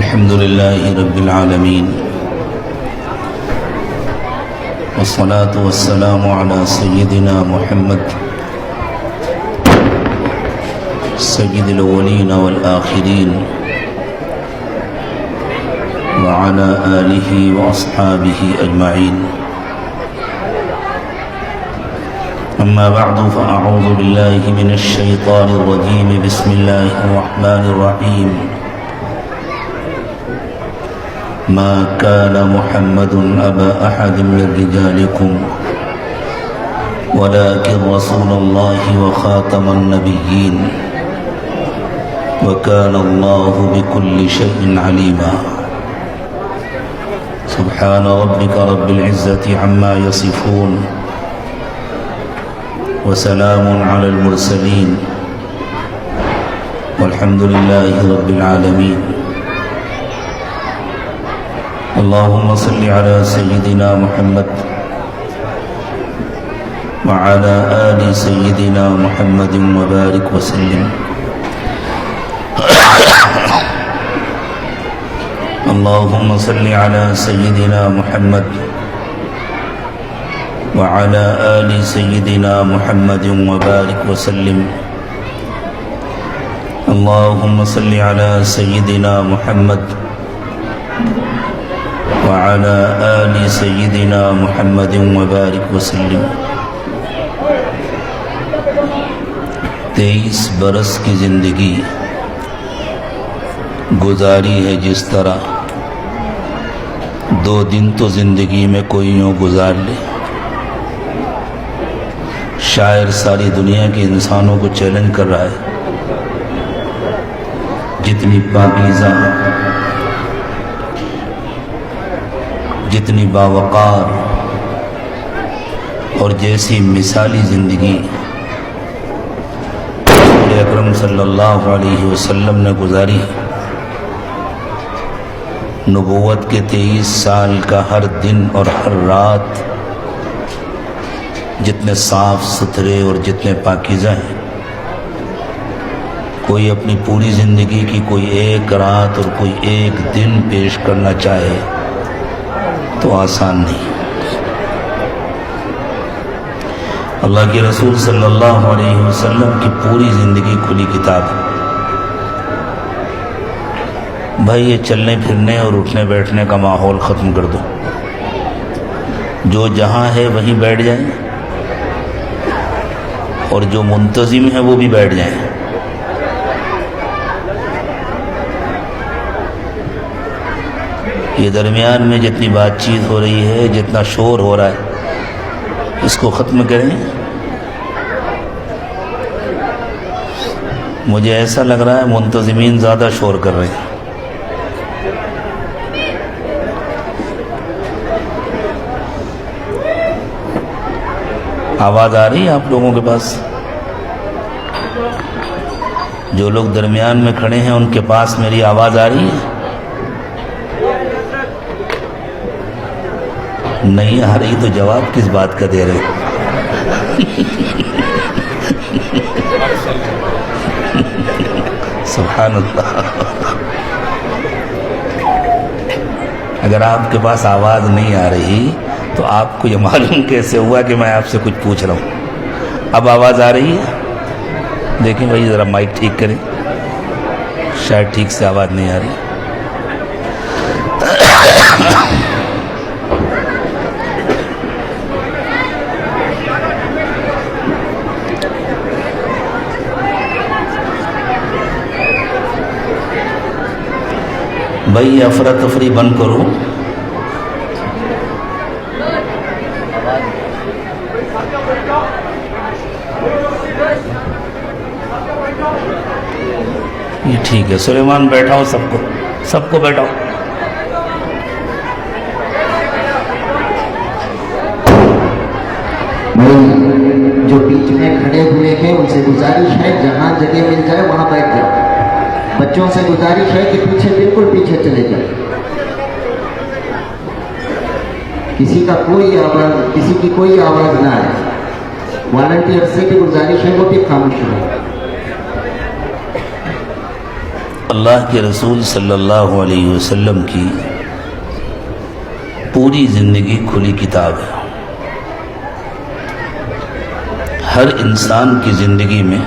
الحمد لله رب العالمين، والصلاة والسلام على سيدنا محمد سيد الأولين والآخرين وعلى آله وأصحابه أجمعين. أما بعد فأعوذ بالله من الشيطان الرجيم. بسم الله الرحمن الرحيم. ما كان محمد أبا أحد من رجالكم ولكن رسول الله وخاتم النبيين وكان الله بكل شيء عليما. سبحان ربك رب العزة عما يصفون وسلام على المرسلين والحمد لله رب العالمين. اللهم صل على سيدنا محمد وعلى آل سيدنا محمد وبارك وسلم. اللهم صل على سيدنا محمد وعلى آل سيدنا محمد وبارك وسلم. اللهم صل على سيدنا محمد وعلى آل سيدنا محمد وبارك وسلم. 23 برس کی زندگی گزاری ہے جس طرح 2 دن تو زندگی میں کوئی یوں گزار لے. شاعر ساری دنیا کے انسانوں کو چیلنج کر رہا ہے، جتنی پاکیزہ، جتنی باوقار اور جیسی مثالی زندگی رسول اکرم صلی اللہ علیہ وسلم نے گزاری، نبوت کے 23 سال کا ہر دن اور ہر رات جتنے صاف ستھرے اور جتنے پاکیزہ ہیں، کوئی اپنی پوری زندگی کی کوئی ایک رات اور کوئی ایک دن پیش کرنا چاہے تو آسان نہیں. اللہ کے رسول صلی اللہ علیہ وسلم کی پوری زندگی کھلی کتاب ہے. بھائی یہ چلنے پھرنے اور اٹھنے بیٹھنے کا ماحول ختم کر دو، جو جہاں ہے وہیں بیٹھ جائیں اور جو منتظم ہے وہ بھی بیٹھ جائیں. یہ درمیان میں جتنی بات چیت ہو رہی ہے، جتنا شور ہو رہا ہے، اس کو ختم کریں. مجھے ایسا لگ رہا ہے منتظمین زیادہ شور کر رہے ہیں. آواز آ رہی ہے آپ لوگوں کے پاس؟ جو لوگ درمیان میں کھڑے ہیں ان کے پاس میری آواز آ رہی ہے؟ نہیں آ رہی تو جواب کس بات کا دے رہے؟ سبحان اللہ. اگر آپ کے پاس آواز نہیں آ رہی تو آپ کو یہ معلوم کیسے ہوا کہ میں آپ سے کچھ پوچھ رہا ہوں؟ اب آواز آ رہی ہے؟ دیکھیں بھائی ذرا مائک ٹھیک کریں، شاید ٹھیک سے آواز نہیں آ رہی. بھائی افراتفری بند کرو. یہ ٹھیک ہے. سلیمان بیٹھاؤ، سب کو بیٹھاؤ. جو بیچ میں کھڑے ہوئے ہیں ان سے گزارش ہے جہاں جگہ مل جائے وہاں بیٹھ جاؤ. بچوں سے گزارش ہے کہ پیچھے بالکل پیچھے چلے جائیں. کسی کی کوئی آواز نہ آئے. والنٹیئر سے بھی گزارش ہے وہ بھی خاموش رہے. اللہ کے رسول صلی اللہ علیہ وسلم کی پوری زندگی کھلی کتاب ہے۔ ہر انسان کی زندگی میں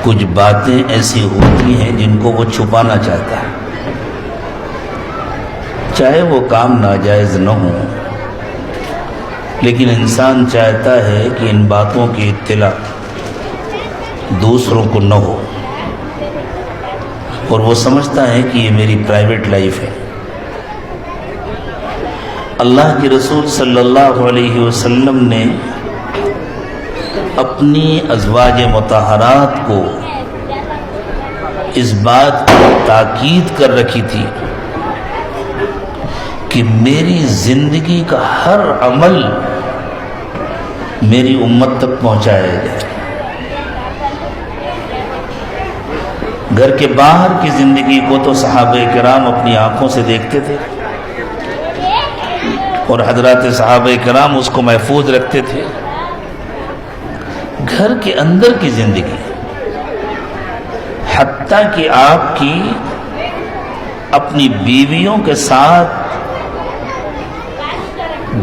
کچھ باتیں ایسی ہوتی ہیں جن کو وہ چھپانا چاہتا ہے، چاہے وہ کام ناجائز نہ ہو، لیکن انسان چاہتا ہے کہ ان باتوں کی اطلاع دوسروں کو نہ ہو، اور وہ سمجھتا ہے کہ یہ میری پرائیویٹ لائف ہے۔ اللہ کے رسول صلی اللہ علیہ وسلم نے اپنی ازواج مطہرات کو اس بات کی تاکید کر رکھی تھی کہ میری زندگی کا ہر عمل میری امت تک پہنچایا جائے۔ گھر کے باہر کی زندگی کو تو صحابہ کرام اپنی آنکھوں سے دیکھتے تھے، اور حضرات صحابہ کرام اس کو محفوظ رکھتے تھے۔ گھر کے اندر کی زندگی، حتیٰ کہ آپ کی اپنی بیویوں کے ساتھ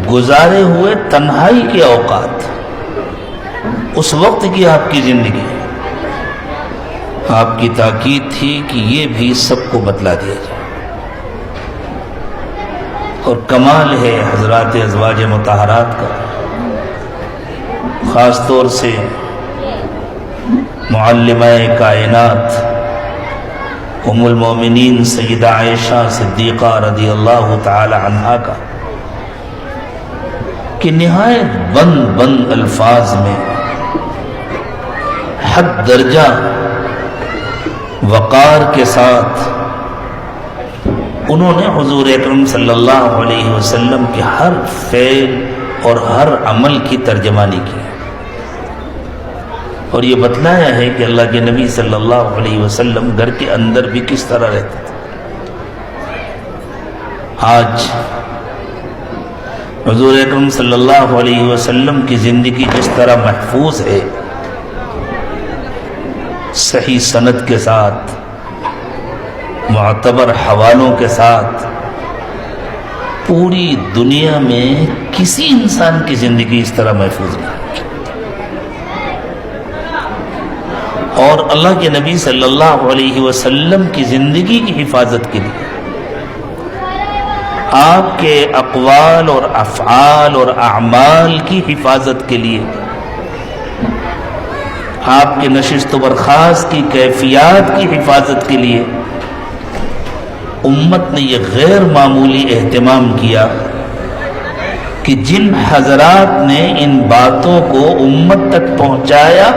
گزارے ہوئے تنہائی کے اوقات، اس وقت کی آپ کی زندگی، آپ کی تاکید تھی کہ یہ بھی سب کو بتلا دیا جائے۔ اور کمال ہے حضرات ازواج مطہرات کا، خاص طور سے معلمہ کائنات ام المومنین سیدہ عائشہ صدیقہ رضی اللہ تعالی عنہا کا، کہ نہایت بند الفاظ میں حد درجہ وقار کے ساتھ انہوں نے حضور اکرم صلی اللہ علیہ وسلم کے ہر فعل اور ہر عمل کی ترجمانی کی، اور یہ بتلایا ہے کہ اللہ کے نبی صلی اللہ علیہ وسلم گھر کے اندر بھی کس طرح رہتے تھے۔ آج حضور اکرم صلی اللہ علیہ وسلم کی زندگی جس طرح محفوظ ہے، صحیح سند کے ساتھ، معتبر حوالوں کے ساتھ، پوری دنیا میں کسی انسان کی زندگی اس طرح محفوظ نہیں۔ اور اللہ کے نبی صلی اللہ علیہ وسلم کی زندگی کی حفاظت کے لیے، آپ کے اقوال اور افعال اور اعمال کی حفاظت کے لیے، آپ کے نشست و برخاست کی کیفیات کی حفاظت کے لیے امت نے یہ غیر معمولی اہتمام کیا کہ جن حضرات نے ان باتوں کو امت تک پہنچایا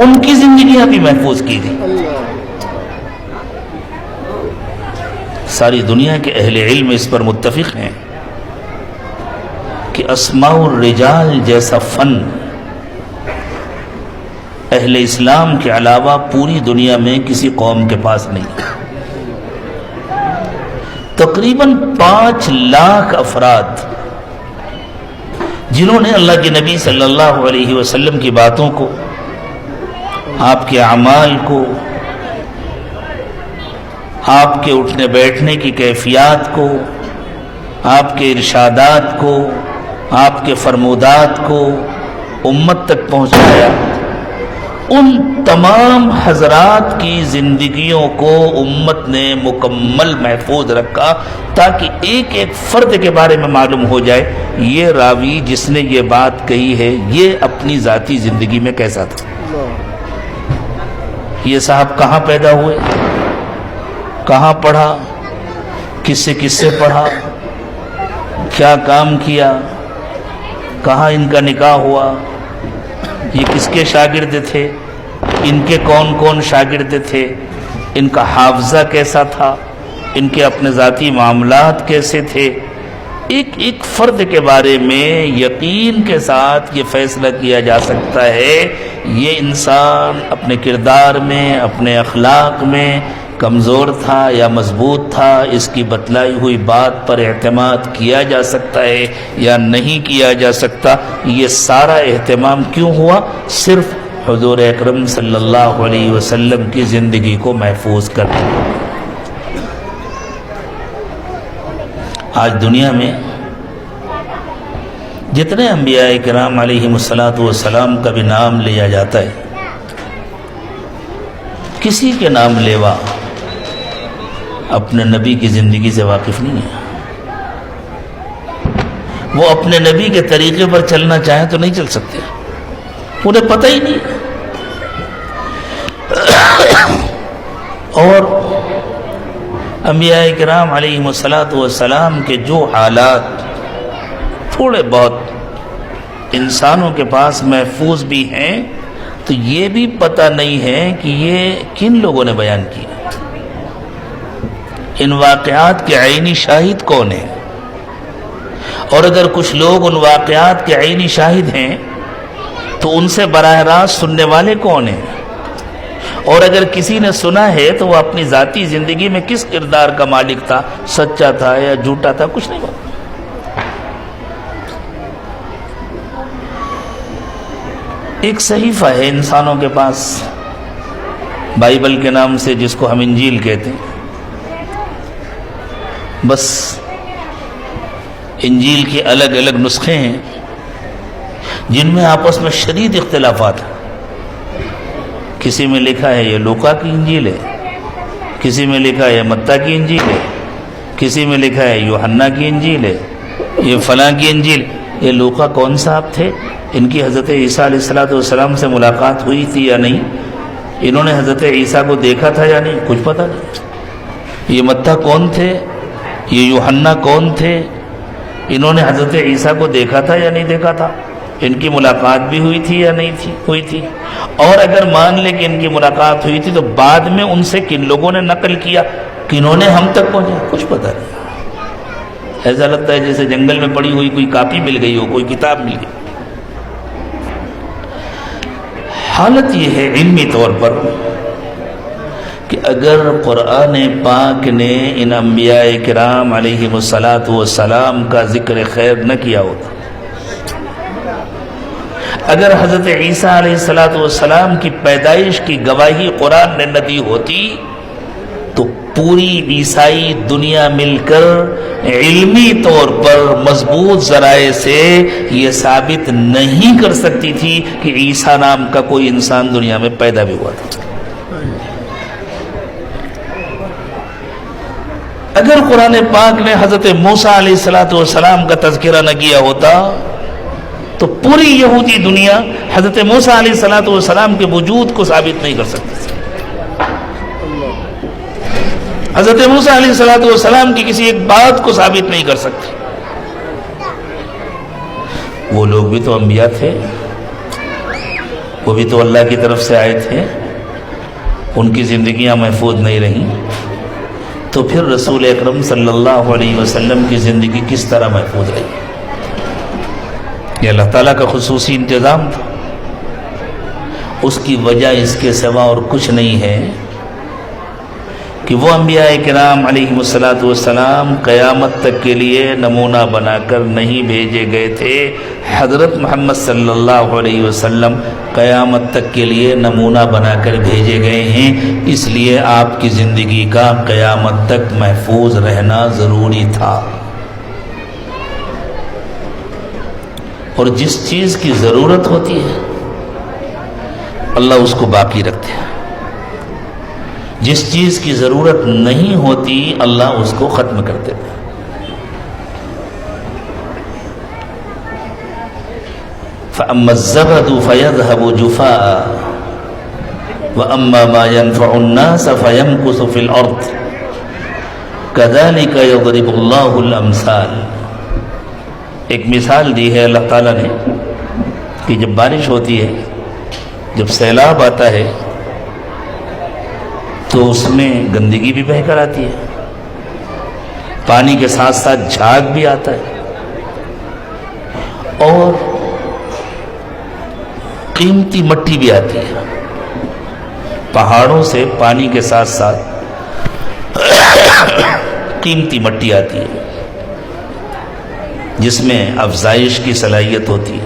ان کی زندگیاں بھی محفوظ کی گئی۔ ساری دنیا کے اہل علم اس پر متفق ہیں کہ اسماء الرجال جیسا فن اہل اسلام کے علاوہ پوری دنیا میں کسی قوم کے پاس نہیں۔ تقریباً 5 لاکھ افراد جنہوں نے اللہ کے نبی صلی اللہ علیہ وسلم کی باتوں کو، آپ کے اعمال کو، آپ کے اٹھنے بیٹھنے کی کیفیات کو، آپ کے ارشادات کو، آپ کے فرمودات کو امت تک پہنچایا، ان تمام حضرات کی زندگیوں کو امت نے مکمل محفوظ رکھا تاکہ ایک ایک فرد کے بارے میں معلوم ہو جائے یہ راوی جس نے یہ بات کہی ہے یہ اپنی ذاتی زندگی میں کیسا تھا، یہ صاحب کہاں پیدا ہوئے، کہاں پڑھا، کس سے پڑھا، کیا کام کیا، کہاں ان کا نکاح ہوا، یہ کس کے شاگرد تھے، ان کے کون کون شاگرد تھے، ان کا حافظہ کیسا تھا، ان کے اپنے ذاتی معاملات کیسے تھے، ایک ایک فرد کے بارے میں یقین کے ساتھ یہ فیصلہ کیا جا سکتا ہے یہ انسان اپنے کردار میں، اپنے اخلاق میں کمزور تھا یا مضبوط تھا، اس کی بتلائی ہوئی بات پر اعتماد کیا جا سکتا ہے یا نہیں کیا جا سکتا۔ یہ سارا اہتمام کیوں ہوا؟ صرف حضور اکرم صلی اللہ علیہ وسلم کی زندگی کو محفوظ کر دیں۔ آج دنیا میں جتنے انبیاء کرام علیہم الصلاۃ کا بھی نام لیا جاتا ہے، کسی کے نام لیوا اپنے نبی کی زندگی سے واقف نہیں ہے۔ وہ اپنے نبی کے طریقے پر چلنا چاہیں تو نہیں چل سکتے، انہیں پتہ ہی نہیں۔ اور انبیاء کرام علیہم الصلاۃ کے جو حالات تھوڑے بہت انسانوں کے پاس محفوظ بھی ہیں، تو یہ بھی پتہ نہیں ہے کہ یہ کن لوگوں نے بیان کیے، ان واقعات کے عینی شاہد کون ہیں، اور اگر کچھ لوگ ان واقعات کے عینی شاہد ہیں تو ان سے براہ راست سننے والے کون ہیں، اور اگر کسی نے سنا ہے تو وہ اپنی ذاتی زندگی میں کس کردار کا مالک تھا، سچا تھا یا جھوٹا تھا، کچھ نہیں ہوا۔ ایک صحیفہ ہے انسانوں کے پاس بائبل کے نام سے، جس کو ہم انجیل کہتے ہیں۔ بس انجیل کے الگ الگ نسخے ہیں جن میں آپس میں شدید اختلافات ہیں۔ کسی میں لکھا ہے یہ لوکا کی انجیل ہے، کسی میں لکھا ہے یہ متی کی انجیل ہے، کسی میں لکھا ہے یوحنا کی انجیل ہے، یہ فلاں کی انجیل۔ یہ لوکا کون صاحب تھے؟ ان کی حضرت عیسیٰ علیہ السلام سے ملاقات ہوئی تھی یا نہیں؟ انہوں نے حضرت عیسیٰ کو دیکھا تھا یا نہیں؟ کچھ پتہ نہیں۔ یہ متی کون تھے؟ یہ یوحنا کون تھے؟ انہوں نے حضرت عیسیٰ کو دیکھا تھا یا نہیں دیکھا تھا؟ ان کی ملاقات بھی ہوئی تھی یا نہیں تھی؟ ہوئی تھی۔ اور اگر مان لے کہ ان کی ملاقات ہوئی تھی تو بعد میں ان سے کن لوگوں نے نقل کیا، کنہوں نے ہم تک پہنچا؟ کچھ پتہ نہیں۔ ایسا لگتا ہے جیسے جنگل میں پڑی ہوئی کوئی کاپی مل گئی ہو، کوئی کتاب مل گئی۔ حالت یہ ہے علمی طور پر کہ اگر قرآن پاک نے ان انبیاء کرام علیہم السلام کا ذکر خیر نہ کیا ہوتا، اگر حضرت عیسیٰ علیہ السلام کی پیدائش کی گواہی قرآن نے نہ دی ہوتی تو پوری عیسائی دنیا مل کر علمی طور پر مضبوط ذرائع سے یہ ثابت نہیں کر سکتی تھی کہ عیسیٰ نام کا کوئی انسان دنیا میں پیدا بھی ہوا تھا۔ اگر قرآن پاک نے حضرت موسیٰ علیہ السلام کا تذکرہ نہ کیا ہوتا تو پوری یہودی دنیا حضرت موسیٰ علیہ السلام کے وجود کو ثابت نہیں کر سکتی تھی۔ حضرت موسیٰ علیہ السلام کی کسی ایک بات کو ثابت نہیں کر سکتی۔ وہ لوگ بھی تو انبیاء تھے، وہ بھی تو اللہ کی طرف سے آئے تھے، ان کی زندگیاں محفوظ نہیں رہیں، تو پھر رسول اکرم صلی اللہ علیہ وسلم کی زندگی کس طرح محفوظ رہی؟ یہ اللہ تعالیٰ کا خصوصی انتظام تھا۔ اس کی وجہ اس کے سوا اور کچھ نہیں ہے کہ وہ انبیاء کرام علیہم السلام قیامت تک کے لیے نمونہ بنا کر نہیں بھیجے گئے تھے۔ حضرت محمد صلی اللہ علیہ وسلم قیامت تک کے لیے نمونہ بنا کر بھیجے گئے ہیں، اس لیے آپ کی زندگی کا قیامت تک محفوظ رہنا ضروری تھا۔ اور جس چیز کی ضرورت ہوتی ہے اللہ اس کو باقی رکھتے ہیں، جس چیز کی ضرورت نہیں ہوتی اللہ اس کو ختم کر دیتے ہیں۔ فَأَمَّا الزَّبَدُ فَيَذْهَبُ جُفَاءً وَأَمَّا مَا يَنْفَعُ النَّاسَ فَيَمْكُثُ فِي الْأَرْضِ كَذَلِكَ يَضْرِبُ اللَّهُ الْأَمْثَالَ۔ ایک مثال دی ہے اللہ تعالیٰ نے کہ جب بارش ہوتی ہے، جب سیلاب آتا ہے تو اس میں گندگی بھی بہہ کر آتی ہے، پانی کے ساتھ ساتھ جھاگ بھی آتا ہے، اور قیمتی مٹی بھی آتی ہے۔ پہاڑوں سے پانی کے ساتھ ساتھ قیمتی مٹی آتی ہے جس میں افزائش کی صلاحیت ہوتی ہے۔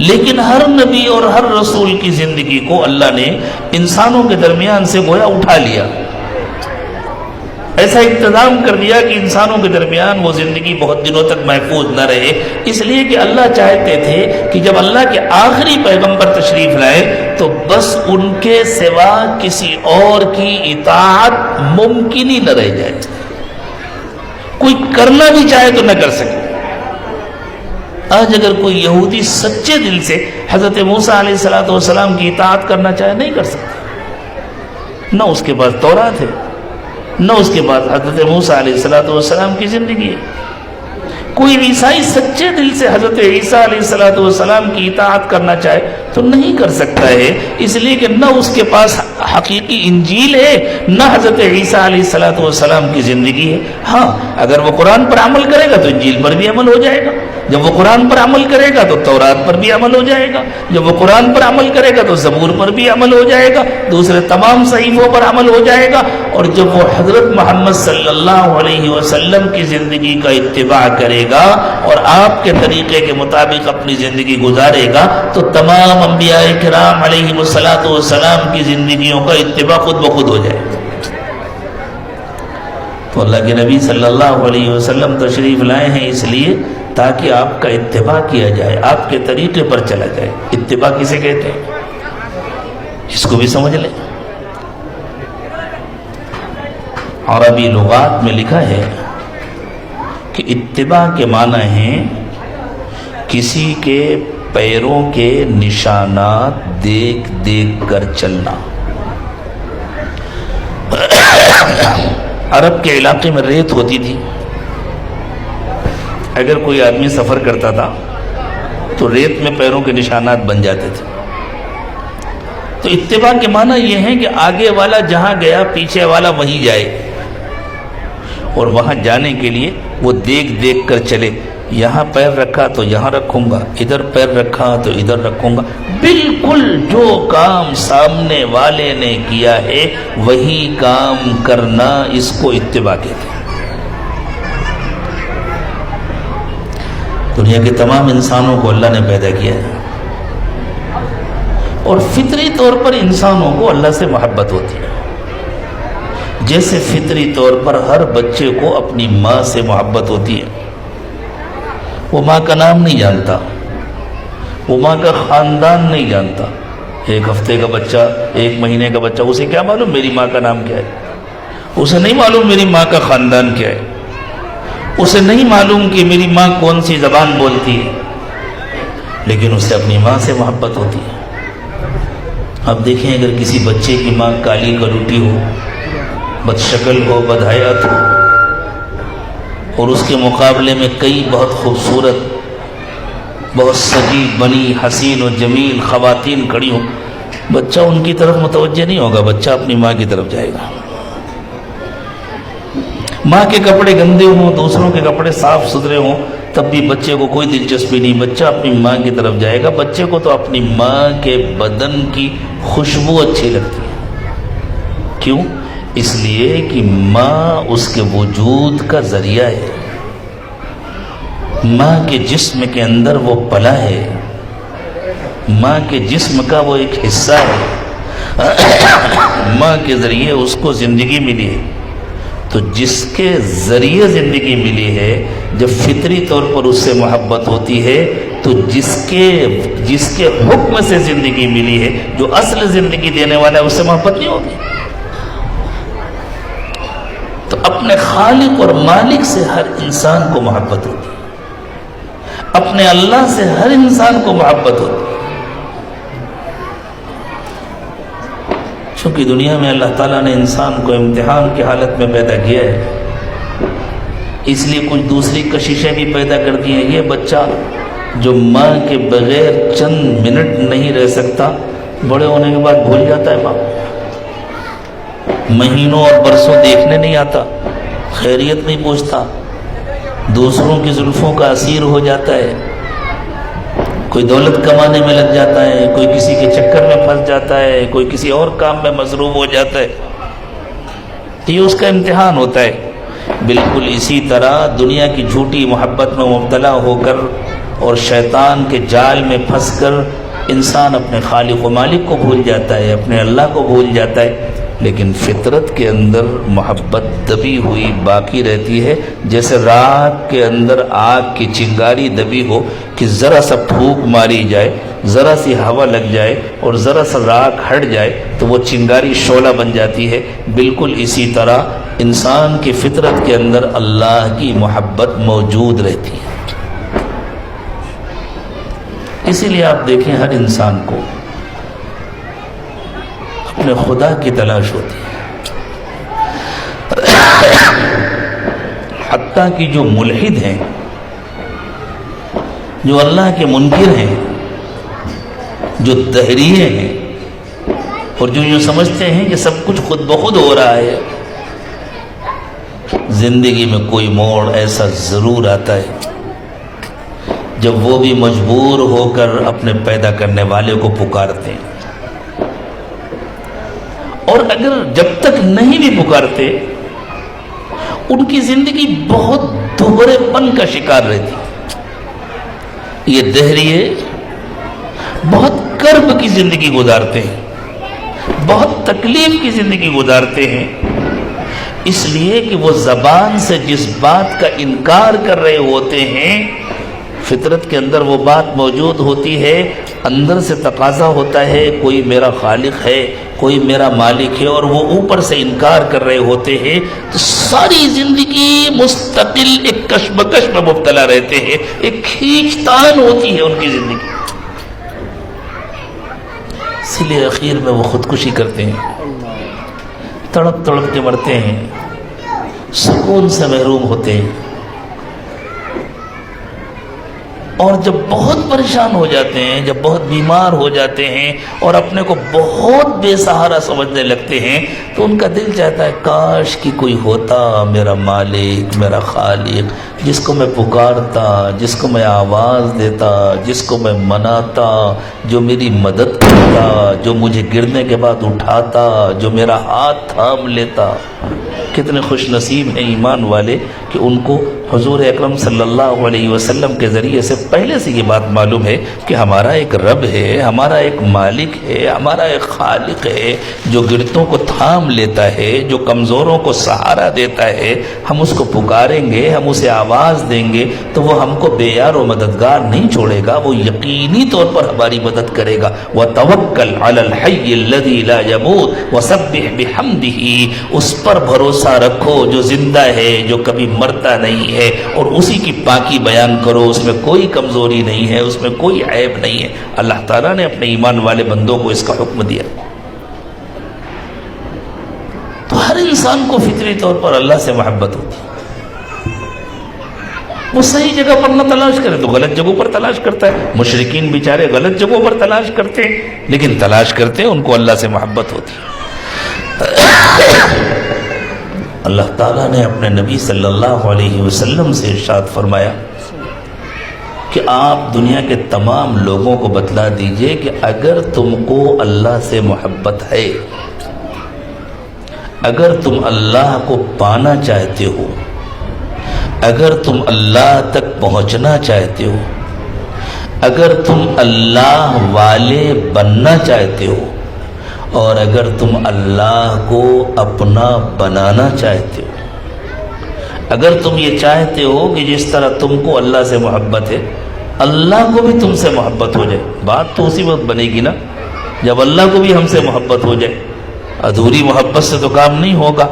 لیکن ہر نبی اور ہر رسول کی زندگی کو اللہ نے انسانوں کے درمیان سے گویا اٹھا لیا، ایسا انتظام کر دیا کہ انسانوں کے درمیان وہ زندگی بہت دنوں تک محفوظ نہ رہے، اس لیے کہ اللہ چاہتے تھے کہ جب اللہ کے آخری پیغمبر تشریف لائے تو بس ان کے سوا کسی اور کی اطاعت ممکن ہی نہ رہ جائے، کوئی کرنا بھی چاہے تو نہ کر سکے۔ آج اگر کوئی یہودی سچے دل سے حضرت موسیٰ علیہ السلام کی اطاعت کرنا چاہے نہیں کر سکتا، نہ اس کے پاس تورات ہے، نہ اس کے بعد حضرت موسیٰ علیہ السلام کی زندگی ہے۔ کوئی عیسائی سچے دل سے حضرت عیسیٰ علیہ السلام کی اطاعت کرنا چاہے تو نہیں کر سکتا ہے، اس لیے کہ نہ اس کے پاس حقیقی انجیل ہے، نہ حضرت عیسیٰ علیہ السلام کی زندگی ہے۔ ہاں اگر وہ قرآن پر عمل کرے گا تو انجیل پر بھی عمل ہو جائے گا، جب وہ قرآن پر عمل کرے گا تو تورات پر بھی عمل ہو جائے گا، جب وہ قرآن پر عمل کرے گا تو زبور پر بھی عمل ہو جائے گا، دوسرے تمام صحیفوں پر عمل ہو جائے گا، اور جب وہ حضرت محمد صلی اللہ علیہ وسلم کی زندگی کا اتباع کرے گا اور آپ کے طریقے کے مطابق اپنی زندگی گزارے گا تو تمام انبیاء کرام علیہ السلام کی زندگیوں کا اتباع خود بخود ہو جائے گا۔ تو اللہ کے نبی صلی اللہ علیہ وسلم تشریف لائے ہیں اس لیے تاکہ آپ کا اتباع کیا جائے، آپ کے طریقے پر چلا جائے۔ اتباع کسے کہتے ہیں اس کو بھی سمجھ لیں۔ عربی لغات میں لکھا ہے کہ اتباع کے معنی ہیں کسی کے پیروں کے نشانات دیکھ دیکھ کر چلنا۔ عرب کے علاقے میں ریت ہوتی تھی، اگر کوئی آدمی سفر کرتا تھا تو ریت میں پیروں کے نشانات بن جاتے تھے۔ تو اتباع کے معنی یہ ہے کہ آگے والا جہاں گیا پیچھے والا وہیں جائے، اور وہاں جانے کے لیے وہ دیکھ دیکھ کر چلے، یہاں پیر رکھا تو یہاں رکھوں گا، ادھر پیر رکھا تو ادھر رکھوں گا، بالکل جو کام سامنے والے نے کیا ہے وہی کام کرنا، اس کو اتباع کہتے ہیں۔ دنیا کے تمام انسانوں کو اللہ نے پیدا کیا ہے اور فطری طور پر انسانوں کو اللہ سے محبت ہوتی ہے، جیسے فطری طور پر ہر بچے کو اپنی ماں سے محبت ہوتی ہے۔ وہ ماں کا نام نہیں جانتا، وہ ماں کا خاندان نہیں جانتا، ایک ہفتے کا بچہ، ایک مہینے کا بچہ، اسے کیا معلوم میری ماں کا نام کیا ہے؟ اسے نہیں معلوم میری ماں کا خاندان کیا ہے، اسے نہیں معلوم کہ میری ماں کون سی زبان بولتی ہے، لیکن اسے اپنی ماں سے محبت ہوتی ہے۔ اب دیکھیں اگر کسی بچے کی ماں کالی کلوٹی ہو، بد شکل ہو، بد حیات ہو، اور اس کے مقابلے میں کئی بہت خوبصورت، بہت سجی بنی، حسین و جمیل خواتین کھڑی ہوں، بچہ ان کی طرف متوجہ نہیں ہوگا، بچہ اپنی ماں کی طرف جائے گا۔ ماں کے کپڑے گندے ہوں، دوسروں کے کپڑے صاف ستھرے ہوں، تب بھی بچے کو کوئی دلچسپی نہیں، بچہ اپنی ماں کی طرف جائے گا۔ بچے کو تو اپنی ماں کے بدن کی خوشبو اچھی لگتی ہے، کیوں؟ اس لیے کہ ماں اس کے وجود کا ذریعہ ہے، ماں کے جسم کے اندر وہ پلا ہے، ماں کے جسم کا وہ ایک حصہ ہے، ماں کے ذریعے اس کو زندگی ملی ہے۔ تو جس کے ذریعے زندگی ملی ہے، جب فطری طور پر اس سے محبت ہوتی ہے تو جس کے حکم سے زندگی ملی ہے، جو اصل زندگی دینے والا ہے، اس سے محبت نہیں ہوگی۔ تو اپنے خالق اور مالک سے ہر انسان کو محبت ہوتی ہے، اپنے اللہ سے ہر انسان کو محبت ہوتی ہے۔ چونکہ دنیا میں اللہ تعالیٰ نے انسان کو امتحان کی حالت میں پیدا کیا ہے، اس لیے کچھ دوسری کششیں بھی پیدا کر دی ہیں۔ یہ بچہ جو ماں کے بغیر چند منٹ نہیں رہ سکتا، بڑے ہونے کے بعد بھول جاتا ہے ماں، مہینوں اور برسوں دیکھنے نہیں آتا، خیریت نہیں پوچھتا، دوسروں کی زلفوں کا اسیر ہو جاتا ہے، کوئی دولت کمانے میں لگ جاتا ہے، کوئی کسی کے چکر میں پھنس جاتا ہے، کوئی کسی اور کام میں مصروف ہو جاتا ہے۔ یہ اس کا امتحان ہوتا ہے۔ بالکل اسی طرح دنیا کی جھوٹی محبت میں مبتلا ہو کر اور شیطان کے جال میں پھنس کر انسان اپنے خالق و مالک کو بھول جاتا ہے، اپنے اللہ کو بھول جاتا ہے۔ لیکن فطرت کے اندر محبت دبی ہوئی باقی رہتی ہے، جیسے رات کے اندر آگ کی چنگاری دبی ہو کہ ذرا سا پھونک ماری جائے، ذرا سی ہوا لگ جائے اور ذرا سا راکھ ہٹ جائے تو وہ چنگاری شعلہ بن جاتی ہے۔ بالکل اسی طرح انسان کی فطرت کے اندر اللہ کی محبت موجود رہتی ہے۔ اسی لیے آپ دیکھیں ہر انسان کو اپنے خدا کی تلاش ہوتی ہے، حتیٰ کہ جو ملحد ہیں، جو اللہ کے منکر ہیں، جو دہریے ہیں، اور جو یوں سمجھتے ہیں کہ سب کچھ خود بخود ہو رہا ہے، زندگی میں کوئی موڑ ایسا ضرور آتا ہے جب وہ بھی مجبور ہو کر اپنے پیدا کرنے والے کو پکارتے ہیں، اور اگر جب تک نہیں بھی پکارتے ان کی زندگی بہت دبرے پن کا شکار رہتی ہے۔ یہ دہریے بہت کرب کی زندگی گزارتے ہیں، بہت تکلیف کی زندگی گزارتے ہیں، اس لیے کہ وہ زبان سے جس بات کا انکار کر رہے ہوتے ہیں فطرت کے اندر وہ بات موجود ہوتی ہے، اندر سے تقاضا ہوتا ہے کوئی میرا خالق ہے، کوئی میرا مالک ہے، اور وہ اوپر سے انکار کر رہے ہوتے ہیں، تو ساری زندگی مستقل ایک کشمکش میں مبتلا رہتے ہیں، ایک کھینچ تان ہوتی ہے ان کی زندگی، اسی لیے اخیر میں وہ خودکشی کرتے ہیں، تڑپ تڑپ کے مرتے ہیں، سکون سے محروم ہوتے ہیں، اور جب بہت پریشان ہو جاتے ہیں، جب بہت بیمار ہو جاتے ہیں اور اپنے کو بہت بے سہارا سمجھنے لگتے ہیں تو ان کا دل چاہتا ہے کاش کہ کوئی ہوتا میرا مالک، میرا خالق، جس کو میں پکارتا، جس کو میں آواز دیتا، جس کو میں مناتا، جو میری مدد کرتا، جو مجھے گرنے کے بعد اٹھاتا، جو میرا ہاتھ تھام لیتا۔ کتنے خوش نصیب ہیں ایمان والے کہ ان کو حضور اکرم صلی اللہ علیہ وسلم کے ذریعے سے پہلے سے یہ بات معلوم ہے کہ ہمارا ایک رب ہے، ہمارا ایک مالک ہے، ہمارا ایک خالق ہے جو گرتوں کو تھام لیتا ہے، جو کمزوروں کو سہارا دیتا ہے۔ ہم اس کو پکاریں گے، ہم اسے آواز دیں گے تو وہ ہم کو بے یار و مددگار نہیں چھوڑے گا، وہ یقینی طور پر ہماری مدد کرے گا۔ وَتَوَكَّلْ عَلَى الْحَيِّ الَّذِي لَا يَمُوتُ وَسَبِّحْ بِحَمْدِهِ، اس پر بھروسہ رکھو جو زندہ ہے، جو کبھی مرتا نہیں ہے، اور اسی کی پاکی بیان کرو، اس میں کوئی کمزوری نہیں ہے، اس میں کوئی عیب نہیں ہے۔ اللہ تعالیٰ نے اپنے ایمان والے بندوں کو اس کا حکم دیا۔ تو ہر انسان کو فطری طور پر اللہ سے محبت ہوتی ہے، وہ صحیح جگہ پر نہ تلاش کرے تو غلط جگہوں پر تلاش کرتا ہے۔ مشرکین بیچارے غلط جگہوں پر تلاش کرتے ہیں، لیکن تلاش کرتے ہیں، ان کو اللہ سے محبت ہوتی ہے۔ اللہ تعالیٰ نے اپنے نبی صلی اللہ علیہ وسلم سے ارشاد فرمایا کہ آپ دنیا کے تمام لوگوں کو بتلا دیجئے کہ اگر تم کو اللہ سے محبت ہے، اگر تم اللہ کو پانا چاہتے ہو، اگر تم اللہ تک پہنچنا چاہتے ہو، اگر تم اللہ والے بننا چاہتے ہو، اور اگر تم اللہ کو اپنا بنانا چاہتے ہو، اگر تم یہ چاہتے ہو کہ جس طرح تم کو اللہ سے محبت ہے اللہ کو بھی تم سے محبت ہو جائے، بات تو اسی وقت بنے گی نا جب اللہ کو بھی ہم سے محبت ہو جائے۔ ادھوری محبت سے تو کام نہیں ہوگا۔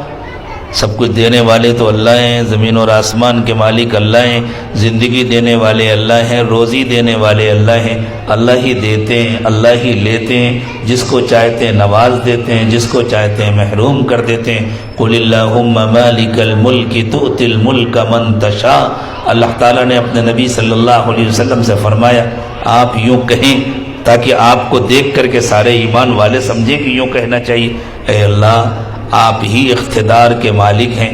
سب کچھ دینے والے تو اللہ ہیں، زمین اور آسمان کے مالک اللہ ہیں، زندگی دینے والے اللہ ہیں، روزی دینے والے اللہ ہیں، اللہ ہی دیتے ہیں، اللہ ہی لیتے ہیں، جس کو چاہتے ہیں نواز دیتے ہیں، جس کو چاہتے ہیں محروم کر دیتے ہیں۔ قُلِ اللَّهُمَّ مَالِكَ الْمُلْكِ تُؤْتِي الْمُلْكَ مَنْ تَشَاءُ، اللہ تعالیٰ نے اپنے نبی صلی اللہ علیہ وسلم سے فرمایا آپ یوں کہیں تاکہ آپ کو دیکھ کر کے سارے ایمان والے سمجھیں کہ یوں کہنا چاہیے، اے اللہ آپ ہی اقتدار کے مالک ہیں،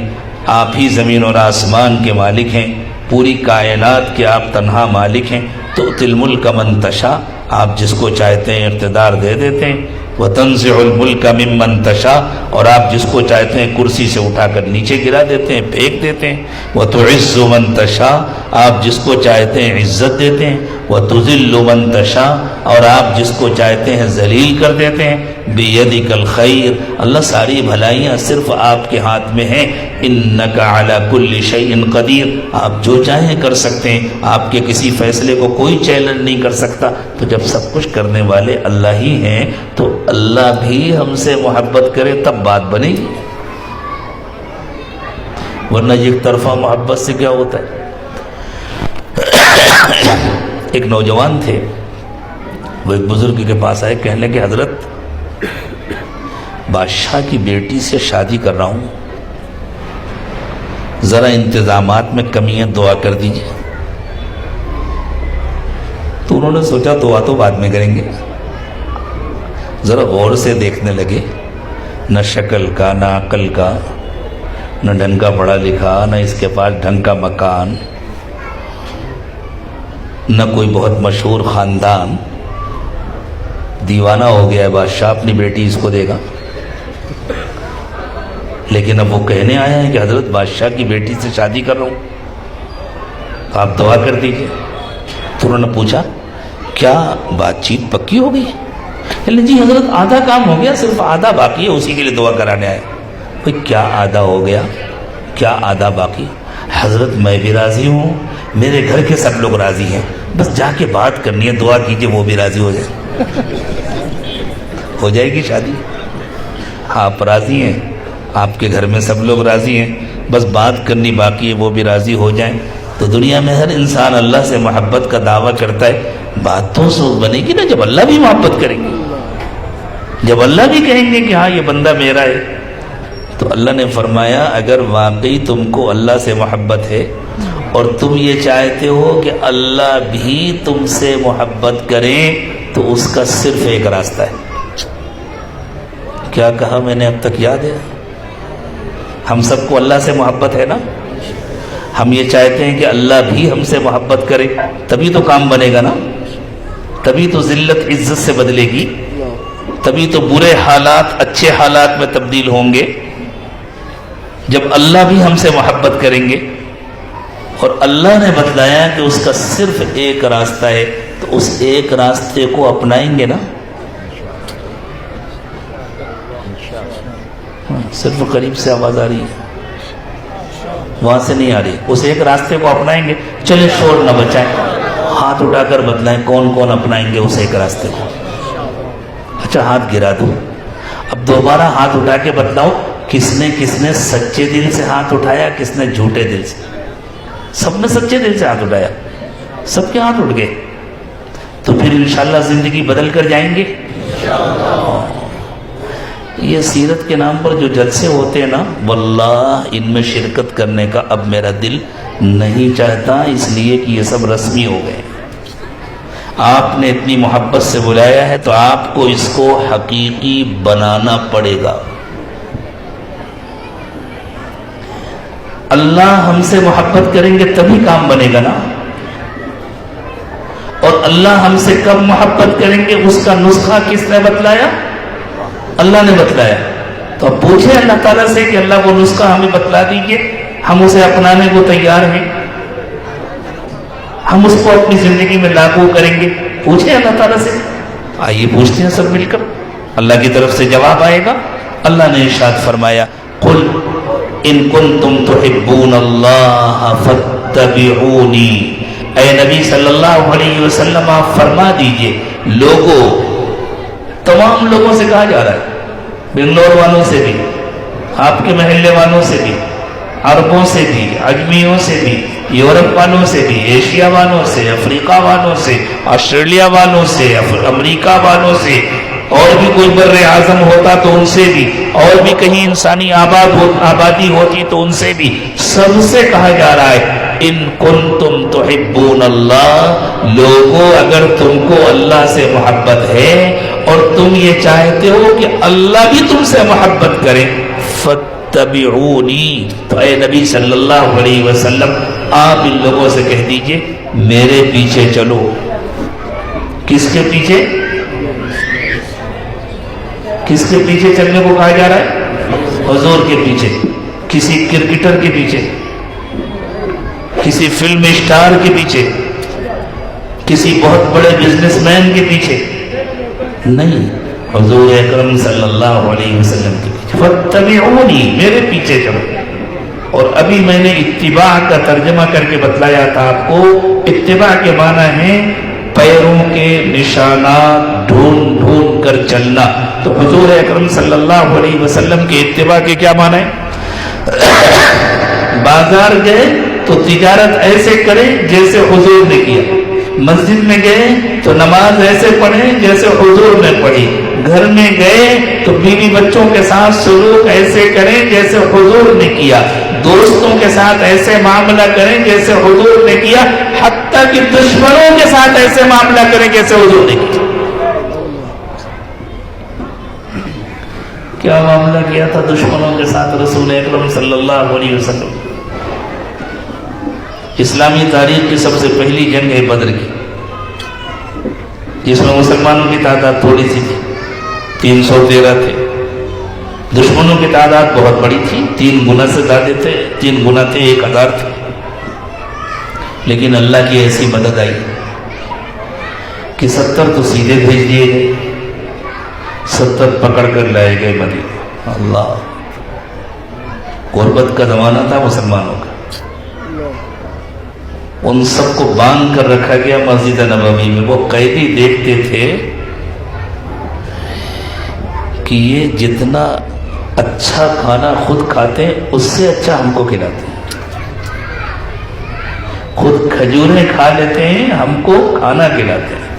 آپ ہی زمین اور آسمان کے مالک ہیں، پوری کائنات کے آپ تنہا مالک ہیں۔ تؤتی الملک من تشاء، آپ جس کو چاہتے ہیں اقتدار دے دیتے ہیں، وَتَنزِعُ الْمُلْكَ مِمَّنْ تَشَاءُ، اور آپ جس کو چاہتے ہیں کرسی سے اٹھا کر نیچے گرا دیتے ہیں، پھینک دیتے ہیں۔ وَتُعِزُّ مَنْ تَشَاءُ، آپ جس کو چاہتے ہیں عزت دیتے ہیں۔ وَتُذِلُّ مَنْ تَشَاءُ، اور آپ جس کو چاہتے ہیں ذلیل کر دیتے ہیں۔ بِيَدِكَ الْخَيْرُ، اللہ ساری بھلائیاں صرف آپ کے ہاتھ میں ہیں۔ إِنَّكَ عَلَى كُلِّ شَيْءٍ قَدِيرٌ، آپ جو چاہیں کر سکتے ہیں، آپ کے کسی فیصلے کو کوئی چیلنج نہیں کر سکتا۔ تو جب سب کچھ کرنے والے اللہ ہی ہیں تو اللہ بھی ہم سے محبت کرے تب بات بنے گی، ورنہ ایک طرفہ محبت سے کیا ہوتا ہے؟ ایک نوجوان تھے، وہ ایک بزرگ کے پاس آئے، کہنے لگے حضرت بادشاہ کی بیٹی سے شادی کر رہا ہوں، ذرا انتظامات میں کمی ہے، دعا کر دیجیے۔ تو انہوں نے سوچا دعا تو بعد میں کریں گے، ذرا غور سے دیکھنے لگے، نہ شکل کا، نہ عقل کا، نہ ڈھنگ کا پڑھا لکھا، نہ اس کے پاس ڈھنگ کا مکان، نہ کوئی بہت مشہور خاندان۔ دیوانہ ہو گیا ہے بادشاہ، اپنی بیٹی اس کو دے گا۔ لیکن اب وہ کہنے آیا ہے کہ حضرت بادشاہ کی بیٹی سے شادی کر رہا ہوں، تو آپ دعا کر دیجئے۔ تو انہوں نے پوچھا کیا بات چیت پکی ہو گئی؟ جی حضرت آدھا کام ہو گیا، صرف آدھا باقی ہے، اسی کے لیے دعا کرانے آئے۔ بھئی کیا آدھا ہو گیا، کیا آدھا باقی؟ حضرت میں بھی راضی ہوں، میرے گھر کے سب لوگ راضی ہیں، بس جا کے بات کرنی ہے، دعا کیجئے وہ بھی راضی ہو جائے۔ ہو جائے گی شادی، آپ راضی ہیں، آپ کے گھر میں سب لوگ راضی ہیں، بس بات کرنی باقی ہے، وہ بھی راضی ہو جائیں۔ تو دنیا میں ہر انسان اللہ سے محبت کا دعویٰ کرتا ہے، بات تو سو بنے گی نا جب اللہ بھی محبت کریں گے، جب اللہ بھی کہیں گے کہ ہاں یہ بندہ میرا ہے۔ تو اللہ نے فرمایا اگر واقعی تم کو اللہ سے محبت ہے اور تم یہ چاہتے ہو کہ اللہ بھی تم سے محبت کرے تو اس کا صرف ایک راستہ ہے۔ کیا کہا میں نے اب تک یاد ہے؟ ہم سب کو اللہ سے محبت ہے نا، ہم یہ چاہتے ہیں کہ اللہ بھی ہم سے محبت کرے، تبھی تو کام بنے گا نا، تبھی تو ذلت عزت سے بدلے گی، تبھی تو برے حالات اچھے حالات میں تبدیل ہوں گے، جب اللہ بھی ہم سے محبت کریں گے۔ اور اللہ نے بتلایا کہ اس کا صرف ایک راستہ ہے، تو اس ایک راستے کو اپنائیں گے نا۔ صرف قریب سے آواز آ رہی ہے، وہاں سے نہیں آ رہی۔ اس ایک راستے کو اپنائیں گے، چلے شور نہ بچائیں، ہاتھ اٹھا کر بتلائیں کون کون اپنائیں گے اس ایک راستے کو۔ اچھا ہاتھ گرا دو، اب دوبارہ ہاتھ اٹھا کے بتلاؤ کس نے سچے دل سے ہاتھ اٹھایا، کس نے جھوٹے دل سے؟ سب نے سچے دل سے ہاتھ اٹھایا، سب کے ہاتھ اٹھ گئے، تو پھر انشاءاللہ زندگی بدل کر جائیں گے۔ یہ سیرت کے نام پر جو جلسے ہوتے ہیں نا، واللہ ان میں شرکت کرنے کا اب میرا دل نہیں چاہتا، اس لیے کہ یہ سب رسمی ہو گئے۔ آپ نے اتنی محبت سے بلایا ہے تو آپ کو اس کو حقیقی بنانا پڑے گا۔ اللہ ہم سے محبت کریں گے تبھی کام بنے گا نا، اور اللہ ہم سے کب محبت کریں گے اس کا نسخہ کس نے بتلایا؟ اللہ نے بتلایا۔ تو اب پوچھیں اللہ تعالیٰ سے کہ اللہ وہ نسخہ ہمیں بتلا دیجئے، ہم اسے اپنانے کو تیار ہیں، ہم اس کو اپنی زندگی میں لاگو کریں گے۔ پوچھیں اللہ تعالیٰ سے، آئیے پوچھتے ہیں سب مل کر، اللہ کی طرف سے جواب آئے گا۔ اللہ نے ارشاد فرمایا قل ان کنتم تحبون اللہ فاتبعونی، اے نبی صلی اللہ علیہ وسلم آپ فرما دیجئے لوگوں، تمام لوگوں سے کہا جا رہا ہے، بنگلور والوں سے بھی، آپ کے محلے والوں سے بھی، عربوں سے بھی، عجمیوں سے بھی، یورپ والوں سے بھی، ایشیا والوں سے، افریقہ والوں سے، آسٹریلیا والوں سے، امریکہ والوں سے، اور بھی کوئی بر اعظم ہوتا تو ان سے بھی، اور بھی کہیں انسانی آبادی ہوتی تو ان سے بھی، سب سے کہا جا رہا ہے ان کنتم تحبون اللہ، لوگوں اگر تم کو اللہ سے محبت ہے اور تم یہ چاہتے ہو کہ اللہ بھی تم سے محبت کرے، فاتبعونی، تو اے نبی صلی اللہ علیہ وسلم آپ ان لوگوں سے کہہ دیجئے میرے پیچھے چلو۔ کس کے پیچھے؟ کس کے پیچھے چلنے کو کہا جا رہا ہے؟ حضور کے پیچھے، کسی کرکٹر کے پیچھے، کسی فلم اسٹار کے پیچھے، کسی بہت بڑے بزنس مین کے پیچھے نہیں، حضور اکرم صلی اللہ علیہ وسلم کے پیچھے۔ فاتبعونی، میرے پیچھے چلو۔ اور ابھی میں نے اتباع کا ترجمہ کر کے بتلایا تھا آپ کو، اتباع کے معنی ہے پیروں کے نشانات ڈھونڈ ڈھونڈ کر چلنا۔ تو حضور اکرم صلی اللہ علیہ وسلم کے اتباع کے کیا معنی ہے؟ بازار گئے تو تجارت ایسے کریں جیسے حضور نے کیا، مسجد میں گئے تو نماز ایسے پڑھیں جیسے حضور نے پڑھی، گھر میں گئے تو بیوی بچوں کے ساتھ سلوک ایسے کریں جیسے حضور نے کیا، دوستوں کے ساتھ ایسے معاملہ کریں جیسے حضور نے کیا، حتیٰ کہ دشمنوں کے ساتھ ایسے معاملہ کریں جیسے حضور نے کیا۔ کیا معاملہ کیا تھا دشمنوں کے ساتھ رسول اکرم صلی اللہ علیہ وسلم؟ اسلامی تاریخ کی سب سے پہلی جنگ ہے بدر کی، جس میں مسلمانوں کی تعداد تھوڑی سی تھی، 313 تھے، دشمنوں کی تعداد بہت بڑی تھی، 3 گنا سے زیادہ تھے، 3 گنا تھے، 1000 تھے۔ لیکن اللہ کی ایسی مدد آئی کہ 70 تو سیدھے بھیج دیے گئے، 70 پکڑ کر لائے گئے مدینہ۔ اللہ، غربت کا زمانہ تھا مسلمانوں کا، ان سب کو باندھ کر رکھا گیا مسجد نبوی میں۔ وہ قیدی دیکھتے تھے کہ یہ جتنا اچھا کھانا خود کھاتے ہیں اس سے اچھا ہم کو کھلاتے ہیں، خود کھجوریں کھا لیتے ہیں، ہم کو کھانا کھلاتے ہیں۔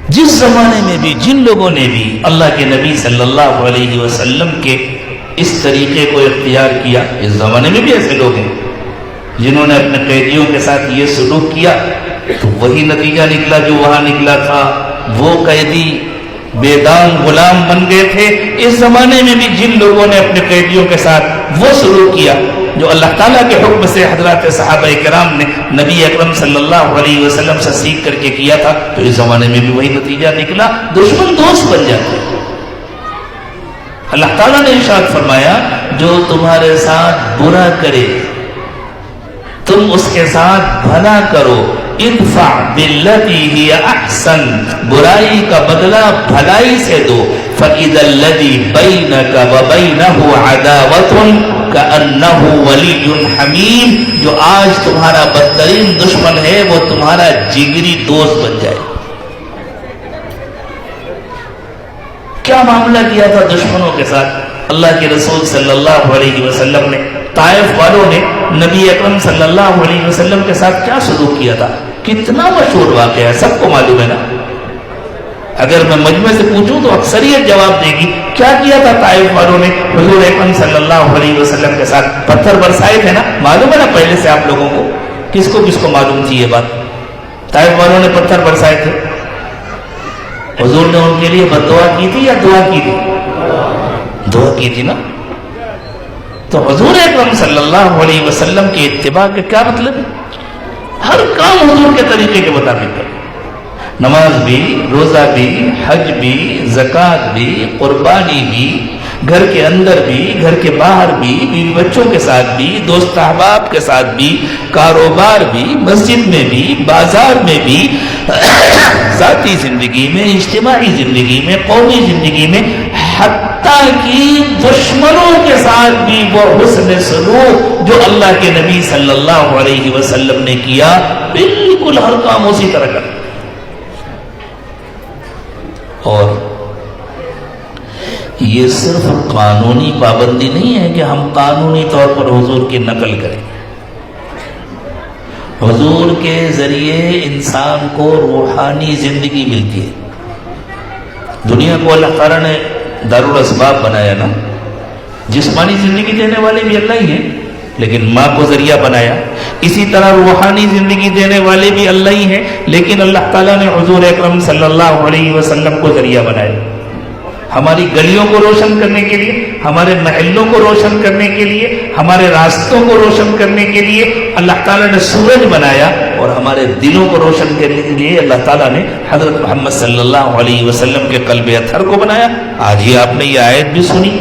جس زمانے میں بھی جن لوگوں نے بھی اللہ کے نبی صلی اللہ علیہ وسلم کے اس طریقے کو اختیار کیا، اس زمانے میں بھی ایسے لوگ ہیں جنہوں نے اپنے قیدیوں کے ساتھ یہ سلوک کیا، تو وہی نتیجہ نکلا جو وہاں نکلا تھا۔ وہ قیدی بے دام غلام بن گئے تھے۔ اس زمانے میں بھی جن لوگوں نے اپنے قیدیوں کے ساتھ وہ سلوک کیا جو اللہ تعالیٰ کے حکم سے حضرات صحابہ کرام نے نبی اکرم صلی اللہ علیہ وسلم سے سیکھ کر کے کیا تھا، تو اس زمانے میں بھی وہی نتیجہ نکلا، دشمن دوست بن جاتے ہیں۔ اللہ تعالیٰ نے ارشاد فرمایا، جو تمہارے ساتھ برا کرے تم اس کے ساتھ بھلا کرو، ادفع باللتی ہی احسن، برائی کا بدلہ بھلائی سے دو، فَإِذَا الَّذِي بَيْنَكَ وَبَيْنَهُ عَدَاوَةٌ كَأَنَّهُ وَلِيٌّ حَمِيمٌ، جو آج تمہارا بدترین دشمن ہے وہ تمہارا جگری دوست بن جائے۔ کیا معاملہ کیا تھا دشمنوں کے ساتھ اللہ کے رسول صلی اللہ علیہ وسلم نے؟ طائف والوں نے نبی اکرم صلی اللہ علیہ وسلم کے ساتھ کیا سلوک کیا تھا؟ کتنا مشہور واقعہ ہے، سب کو معلوم ہے نا۔ اگر میں مجمع سے پوچھوں تو اکثریت جواب دے گی۔ کیا کیا تھا طائف والوں نے حضور اکرم صلی اللہ علیہ وسلم کے ساتھ؟ پتھر برسائے تھے نا، معلوم ہے نا پہلے سے آپ لوگوں کو۔ کس کو معلوم تھی یہ بات؟ طائف والوں نے پتھر برسائے تھے۔ حضور نے ان کے لیے بد دعا کی تھی یا دعا کی تھی؟ دعا کی تھی نا۔ تو حضور اکرم صلی اللہ علیہ وسلم کی اتباع کا کیا مطلب ہے؟ ہر کام حضور کے طریقے کے مطابق کریں، نماز بھی، روزہ بھی، حج بھی، زکوٰۃ بھی، قربانی بھی، گھر کے اندر بھی، گھر کے باہر بھی، بیوی بچوں کے ساتھ بھی، دوست احباب کے ساتھ بھی، کاروبار بھی، مسجد میں بھی، بازار میں بھی، ذاتی زندگی میں، اجتماعی زندگی میں، قومی زندگی میں، حتیٰ کہ دشمنوں کے ساتھ بھی وہ حسن سلوک جو اللہ کے نبی صلی اللہ علیہ وسلم نے کیا، بالکل ہر کام اسی طرح کا۔ اور یہ صرف قانونی پابندی نہیں ہے کہ ہم قانونی طور پر حضور کی نقل کریں، حضور کے ذریعے انسان کو روحانی زندگی ملتی ہے۔ دنیا کو اللہ تعالیٰ نے دارالاسباب بنایا نا، جسمانی زندگی دینے والے بھی اللہ ہی ہیں، لیکن ماں کو ذریعہ بنایا۔ اسی طرح روحانی زندگی دینے والے بھی اللہ ہی ہیں، لیکن اللہ تعالیٰ نے حضور اکرم صلی اللہ علیہ وسلم کو ذریعہ بنایا۔ ہماری گلیوں کو روشن کرنے کے لیے، ہمارے محلوں کو روشن کرنے کے لیے، ہمارے راستوں کو روشن کرنے کے لیے اللہ تعالیٰ نے سورج بنایا، اور ہمارے دلوں کو روشن کرنے کے لیے اللہ تعالیٰ نے حضرت محمد صلی اللہ علیہ وسلم کے قلب اطہر کو بنایا. آج ہی آپ نے یہ آیت بھی سنی,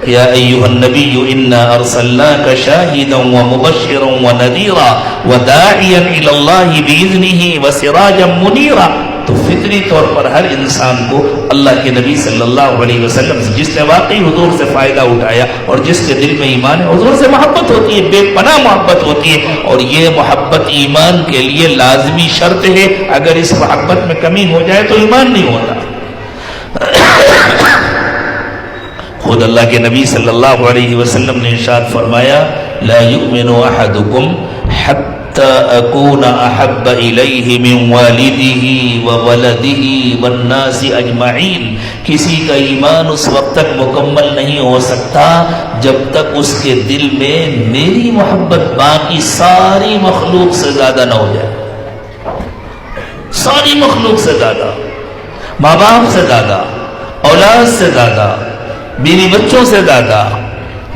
یا ایھا النبی انا ارسلناک شاہدا ومبشرا ونذیرا وداعیا الی اللہ باذنہ وسراجا منیرا. تو فطری طور پر ہر انسان کو اللہ کے نبی صلی اللہ علیہ وسلم سے, جس نے واقعی حضور سے فائدہ اٹھایا اور جس کے دل میں ایمان ہے, حضور سے محبت ہوتی ہے, بے پناہ محبت ہوتی ہے. اور یہ محبت ایمان کے لیے لازمی شرط ہے. اگر اس محبت میں کمی ہو جائے تو ایمان نہیں ہوتا. خود اللہ کے نبی صلی اللہ علیہ وسلم نے ارشاد فرمایا, لا یؤمن احدکم حتی اکون احب الیہ من والدہ وولدہ والناس اجمعین. کسی کا ایمان اس وقت تک مکمل نہیں ہو سکتا جب تک اس کے دل میں میری محبت باقی ساری مخلوق سے زیادہ نہ ہو جائے. ساری مخلوق سے زیادہ, ماں باپ سے زیادہ, اولاد سے زیادہ, بیوی بچوں سے زیادہ,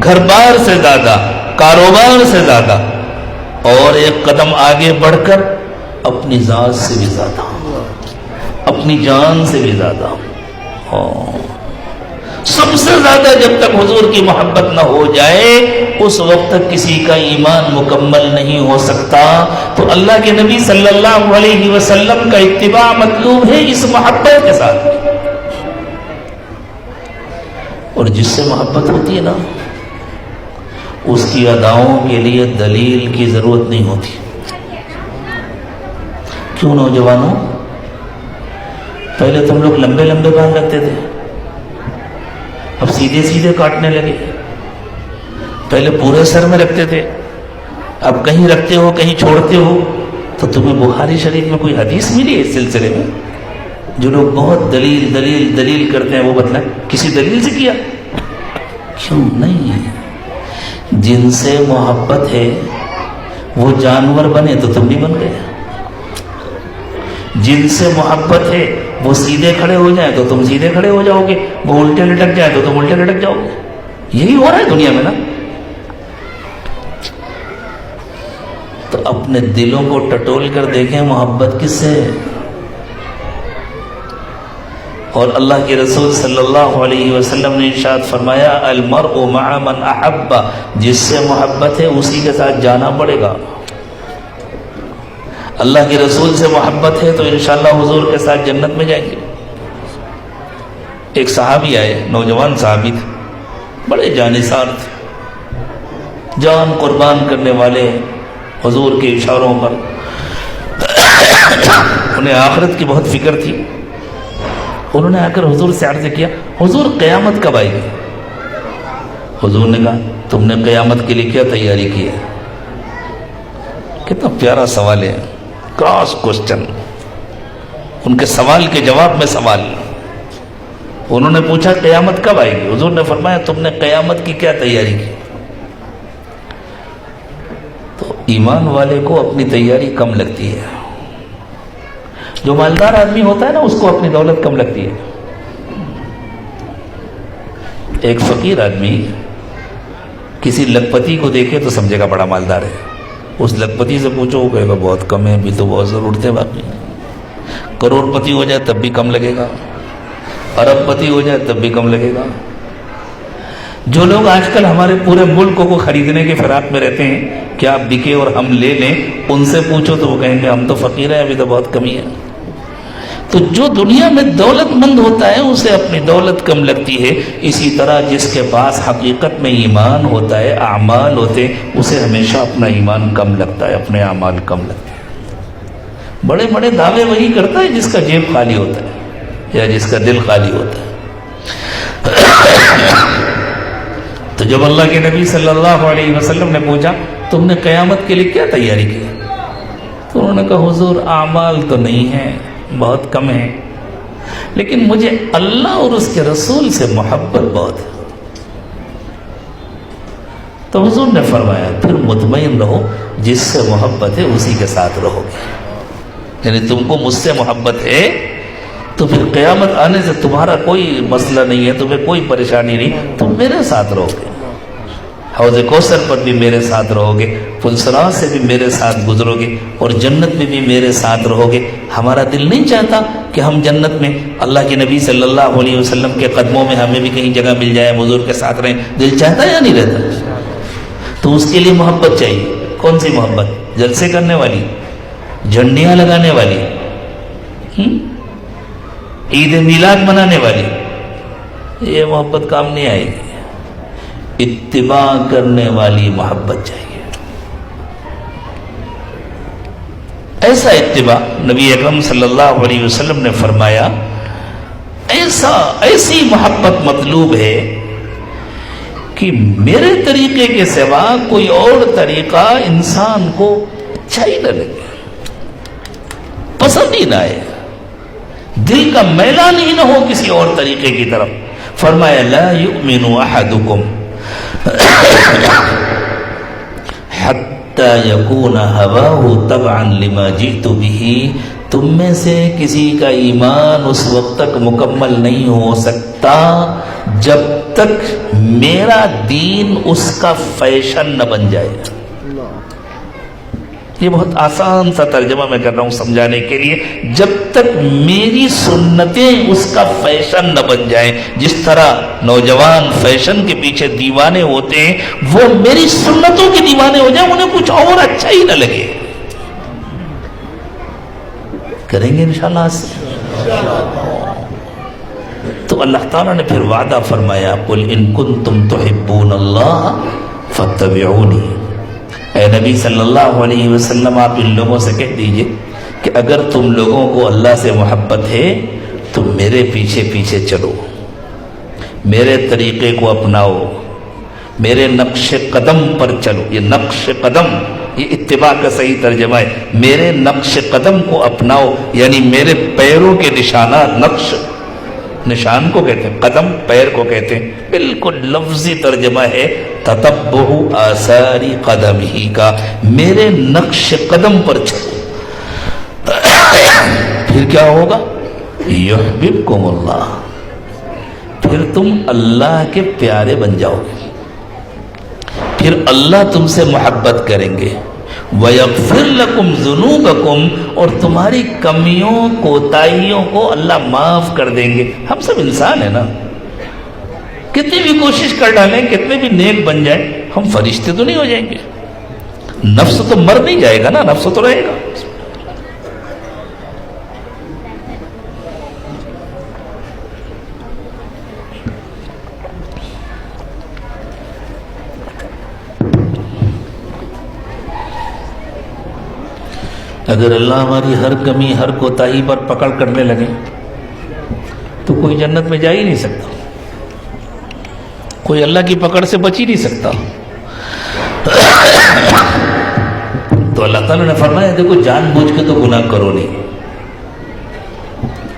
گھر بار سے زیادہ, کاروبار سے زیادہ, اور ایک قدم آگے بڑھ کر اپنی ذات سے بھی زیادہ, اپنی جان سے بھی زیادہ, سب سے زیادہ جب تک حضور کی محبت نہ ہو جائے اس وقت تک کسی کا ایمان مکمل نہیں ہو سکتا. تو اللہ کے نبی صلی اللہ علیہ وسلم کا اتباع مطلوب ہے اس محبت کے ساتھ. اور جس سے محبت ہوتی ہے نا, اس کی اداؤں کے لیے دلیل کی ضرورت نہیں ہوتی. کیوں نوجوانوں, پہلے تم لوگ لمبے لمبے بال رکھتے تھے, اب سیدھے سیدھے کاٹنے لگے. پہلے پورے سر میں رکھتے تھے, اب کہیں رکھتے ہو کہیں چھوڑتے ہو. تو تمہیں بخاری شریف میں کوئی حدیث ملی ہے اس سلسلے میں؟ جو لوگ بہت دلیل دلیل دلیل کرتے ہیں وہ بتلائیں, کسی دلیل سے کیا؟ کیوں نہیں. جن سے محبت ہے وہ جانور بنے تو تم بھی بن گئے. جن سے محبت ہے وہ سیدھے کھڑے ہو جائیں تو تم سیدھے کھڑے ہو جاؤ گے, وہ الٹے لٹک جائیں تو تم الٹے لٹک جاؤ گے. یہی ہو رہا ہے دنیا میں نا. تو اپنے دلوں کو ٹٹول کر دیکھیں محبت کس سے ہے. اور اللہ کے رسول صلی اللہ علیہ وسلم نے ارشاد فرمایا, المرء مع من احب, جس سے محبت ہے اسی کے ساتھ جانا پڑے گا. اللہ کے رسول سے محبت ہے تو انشاءاللہ حضور کے ساتھ جنت میں جائیں گے. ایک صحابی آئے, نوجوان صحابی تھے, بڑے جانثار تھے, جان قربان کرنے والے حضور کے اشاروں پر. انہیں آخرت کی بہت فکر تھی. انہوں نے آ کر حضور سے عرض کیا, حضور قیامت کب آئے گی؟ حضور نے کہا, تم نے قیامت کے لیے کیا تیاری کی ہے؟ کتنا پیارا سوال ہے, کراس کوسچن. ان کے سوال کے جواب میں سوال. انہوں نے پوچھا قیامت کب آئے گی؟ حضور نے فرمایا, تم نے قیامت کی کیا تیاری کی؟ تو ایمان والے کو اپنی تیاری کم لگتی ہے. جو مالدار آدمی ہوتا ہے نا اس کو اپنی دولت کم لگتی ہے. ایک فقیر آدمی کسی لکھپتی کو دیکھے تو سمجھے گا بڑا مالدار ہے. اس لکھپتی سے پوچھو وہ کہے گا بہت کم ہے, ابھی تو بہت ضرورت ہے باقی. کروڑ پتی ہو جائے تب بھی کم لگے گا, ارب پتی ہو جائے تب بھی کم لگے گا. جو لوگ آج کل ہمارے پورے ملک کو خریدنے کے فراق میں رہتے ہیں کہ آپ بکے اور ہم لے لیں, ان سے پوچھو تو وہ کہیں گے ہم تو فقیر ہیں, ابھی تو بہت کمی ہے. تو جو دنیا میں دولت مند ہوتا ہے اسے اپنی دولت کم لگتی ہے. اسی طرح جس کے پاس حقیقت میں ایمان ہوتا ہے, اعمال ہوتے ہیں, اسے ہمیشہ اپنا ایمان کم لگتا ہے, اپنے اعمال کم لگتے ہیں. بڑے بڑے دعوے وہی کرتا ہے جس کا جیب خالی ہوتا ہے یا جس کا دل خالی ہوتا ہے. تو جب اللہ کے نبی صلی اللہ علیہ وسلم نے پوچھا تم نے قیامت کے لیے کیا تیاری کی, تو انہوں نے کہا حضور اعمال تو نہیں ہیں, بہت کم ہیں, لیکن مجھے اللہ اور اس کے رسول سے محبت بہت ہے. تو حضور نے فرمایا پھر مطمئن رہو, جس سے محبت ہے اسی کے ساتھ رہو گے. یعنی تم کو مجھ سے محبت ہے تو پھر قیامت آنے سے تمہارا کوئی مسئلہ نہیں ہے, تمہیں کوئی پریشانی نہیں, تم میرے ساتھ رہو گے. حوض کوثر پر بھی میرے ساتھ رہو گے، پل صراط سے بھی میرے ساتھ گزرو گے، اور جنت میں بھی میرے ساتھ رہو گے۔ ہمارا دل نہیں چاہتا کہ ہم جنت میں اللہ کے نبی صلی اللہ علیہ وسلم کے قدموں میں ہمیں بھی کہیں جگہ مل جائے، حضور کے ساتھ رہیں؟ دل چاہتا ہے یا نہیں رہتا؟ تو اس کے لیے محبت چاہیے۔ کون سی محبت؟ جلسے کرنے والی، جھنڈیاں لگانے والی، عید میلاد منانے والی؟ یہ محبت کام نہیں آئے گی۔ اتباع کرنے والی محبت چاہیے۔ ایسا اتباع نبی اکرم صلی اللہ علیہ وسلم نے فرمایا، ایسی محبت مطلوب ہے کہ میرے طریقے کے سوا کوئی اور طریقہ انسان کو اچھا ہی نہ لگے، پسند ہی نہ آئے، دل کا میلان ہی نہ ہو کسی اور طریقے کی طرف۔ فرمایا لا یؤمن احدکم حتی یکون ہواہ تبعا لما جئت بہ، تم میں سے کسی کا ایمان اس وقت تک مکمل نہیں ہو سکتا جب تک میرا دین اس کا فیشن نہ بن جائے۔ یہ بہت آسان سا ترجمہ میں کر رہا ہوں سمجھانے کے لیے، جب تک میری سنتیں اس کا فیشن نہ بن جائیں۔ جس طرح نوجوان فیشن کے پیچھے دیوانے ہوتے ہیں، وہ میری سنتوں کے دیوانے ہو جائیں، انہیں کچھ اور اچھا ہی نہ لگے۔ کریں گے انشاءاللہ آج سے؟ تو اللہ تعالیٰ نے پھر وعدہ فرمایا، قُلْ إِن كُنتُمْ تُحِبُّونَ اللَّهَ فَاتَّبِعُونِي۔ اے نبی صلی اللہ علیہ وسلم، آپ ان لوگوں سے کہہ دیجئے کہ اگر تم لوگوں کو اللہ سے محبت ہے تو میرے پیچھے پیچھے چلو، میرے طریقے کو اپناؤ، میرے نقش قدم پر چلو۔ یہ نقش قدم، یہ اتباع کا صحیح ترجمہ ہے۔ میرے نقش قدم کو اپناؤ، یعنی میرے پیروں کے نشانات۔ نقش نشان کو کہتے ہیں، قدم پیر کو کہتے ہیں۔ بالکل لفظی ترجمہ ہے تتبع آثار قدمہ کا، میرے نقش قدم پر چلو۔ پھر کیا ہوگا؟ یحببکم اللہ، پھر تم اللہ کے پیارے بن جاؤ گے، پھر اللہ تم سے محبت کریں گے۔ وَيَغْفِرْ لَكُمْ ذُنُوبَكُمْ، اور تمہاری کمیوں کوتاہیوں کو اللہ معاف کر دیں گے۔ ہم سب انسان ہیں نا، کتنی بھی کوشش کر ڈالیں، کتنے بھی نیک بن جائیں، ہم فرشتے تو نہیں ہو جائیں گے۔ نفس تو مر نہیں جائے گا نا، نفس تو رہے گا۔ اگر اللہ ہماری ہر کمی، ہر کوتاہی پر پکڑ کرنے لگے تو کوئی جنت میں جا ہی نہیں سکتا، کوئی اللہ کی پکڑ سے بچ ہی نہیں سکتا۔ تو اللہ تعالیٰ نے فرمایا دیکھو، جان بوجھ کے تو گناہ کرو نہیں،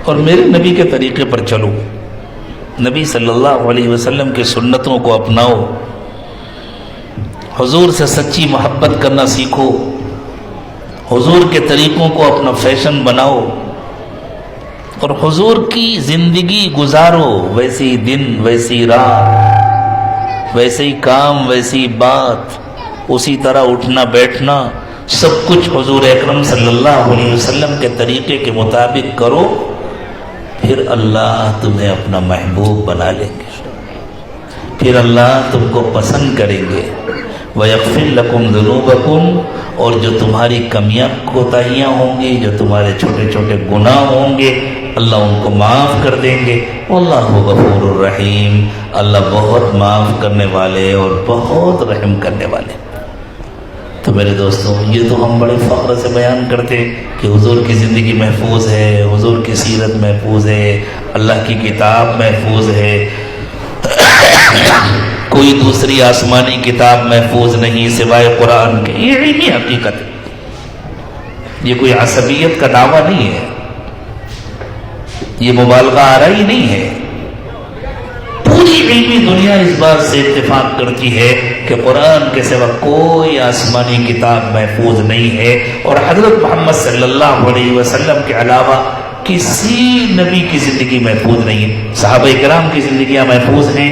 اور میرے نبی کے طریقے پر چلو، نبی صلی اللہ علیہ وسلم کی سنتوں کو اپناؤ، حضور سے سچی محبت کرنا سیکھو، حضور کے طریقوں کو اپنا فیشن بناؤ، اور حضور کی زندگی گزارو، ویسی دن ویسی رات، ویسے ہی کام ویسی بات، اسی طرح اٹھنا بیٹھنا، سب کچھ حضور اکرم صلی اللہ علیہ وسلم کے طریقے کے مطابق کرو، پھر اللہ تمہیں اپنا محبوب بنا لیں گے، پھر اللہ تم کو پسند کریں گے۔ وَيَغْفِرْ لَكُمْ ذُنُوبَكُمْ، اور جو تمہاری کمیاں کوتاہیاں ہوں گی، جو تمہارے چھوٹے چھوٹے گناہ ہوں گے، اللہ ان کو معاف کر دیں گے۔ واللہ غفور الرحیم، اللہ بہت معاف کرنے والے اور بہت رحم کرنے والے۔ تو میرے دوستوں، یہ تو ہم بڑے فخر سے بیان کرتے کہ حضور کی زندگی محفوظ ہے، حضور کی سیرت محفوظ ہے، اللہ کی کتاب محفوظ ہے، کوئی دوسری آسمانی کتاب محفوظ نہیں سوائے قرآن کے۔ یہ علمی حقیقت ہے، یہ کوئی عصبیت کا دعویٰ نہیں ہے، یہ مبالغہ آرائی نہیں ہے۔ پوری علمی دنیا اس بات سے اتفاق کرتی ہے کہ قرآن کے سوا کوئی آسمانی کتاب محفوظ نہیں ہے، اور حضرت محمد صلی اللہ علیہ وسلم کے علاوہ کسی نبی کی زندگی محفوظ نہیں ہے۔ صحابہ کرام کی زندگیاں محفوظ ہیں،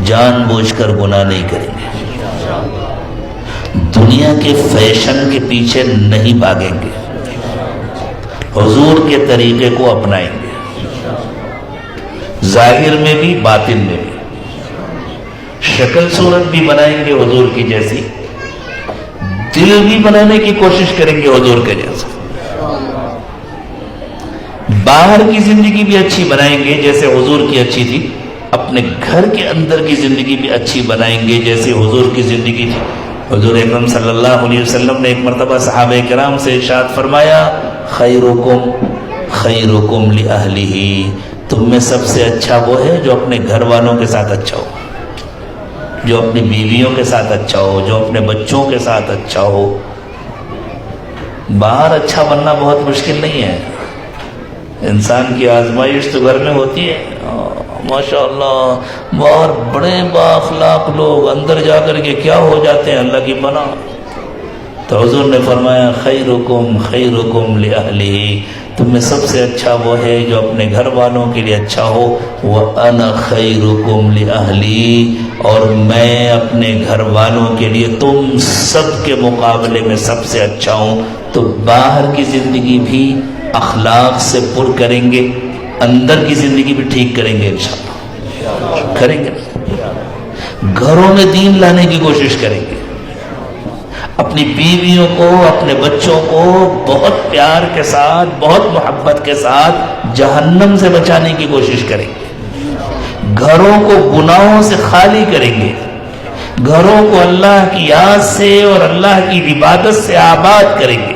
جان بوجھ کر گناہ نہیں کریں گے، دنیا کے فیشن کے پیچھے نہیں بھاگیں گے، حضور کے طریقے کو اپنائیں گے، ظاہر میں بھی باطن میں بھی، شکل صورت بھی بنائیں گے حضور کی جیسی، دل بھی بنانے کی کوشش کریں گے حضور کے جیسا، باہر کی زندگی بھی اچھی بنائیں گے جیسے حضور کی اچھی تھی، اپنے گھر کے اندر کی زندگی بھی اچھی بنائیں گے جیسے حضور کی زندگی تھی۔ حضور اکرم صلی اللہ علیہ وسلم نے ایک مرتبہ صحابہ کرام سے ارشاد فرمایا، خیرکم خیرکم لأہلہ، تم میں سب سے اچھا وہ ہے جو اپنے گھر والوں کے ساتھ اچھا ہو، جو اپنی بیویوں کے ساتھ اچھا ہو، جو اپنے بچوں کے ساتھ اچھا ہو۔ باہر اچھا بننا بہت مشکل نہیں ہے، انسان کی آزمائش تو گھر میں ہوتی ہے۔ ماشاءاللہ باہر بڑے با اخلاق لوگ اندر جا کر کے کیا ہو جاتے ہیں، اللہ کی پناہ۔ تو حضور نے فرمایا، خیرکم خیرکم لأہلہ، تم میں سب سے اچھا وہ ہے جو اپنے گھر والوں کے لیے اچھا ہو، وَأَنَا خَيْرُكُمْ لِأَهْلِي، اور میں اپنے گھر والوں کے لیے تم سب کے مقابلے میں سب سے اچھا ہوں۔ تو باہر کی زندگی بھی اخلاق سے پر کریں گے، اندر کی زندگی بھی ٹھیک کریں گے انشاءاللہ، کریں گے، گھروں میں دین لانے کی کوشش کریں گے، اپنی بیویوں کو اپنے بچوں کو بہت پیار کے ساتھ بہت محبت کے ساتھ جہنم سے بچانے کی کوشش کریں گے، گھروں کو گناہوں سے خالی کریں گے، گھروں کو اللہ کی یاد سے اور اللہ کی عبادت سے آباد کریں گے،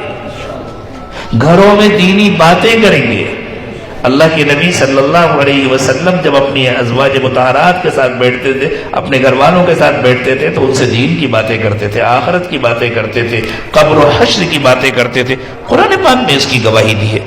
گھروں میں دینی باتیں کریں گے۔ اللہ کے نبی صلی اللہ علیہ وسلم جب اپنی ازواج مطہرات کے ساتھ بیٹھتے تھے، اپنے گھر والوں کے ساتھ بیٹھتے تھے تو ان سے دین کی باتیں کرتے تھے، آخرت کی باتیں کرتے تھے، قبر و حشر کی باتیں کرتے تھے۔ قرآن پاک میں اس کی گواہی دی ہے۔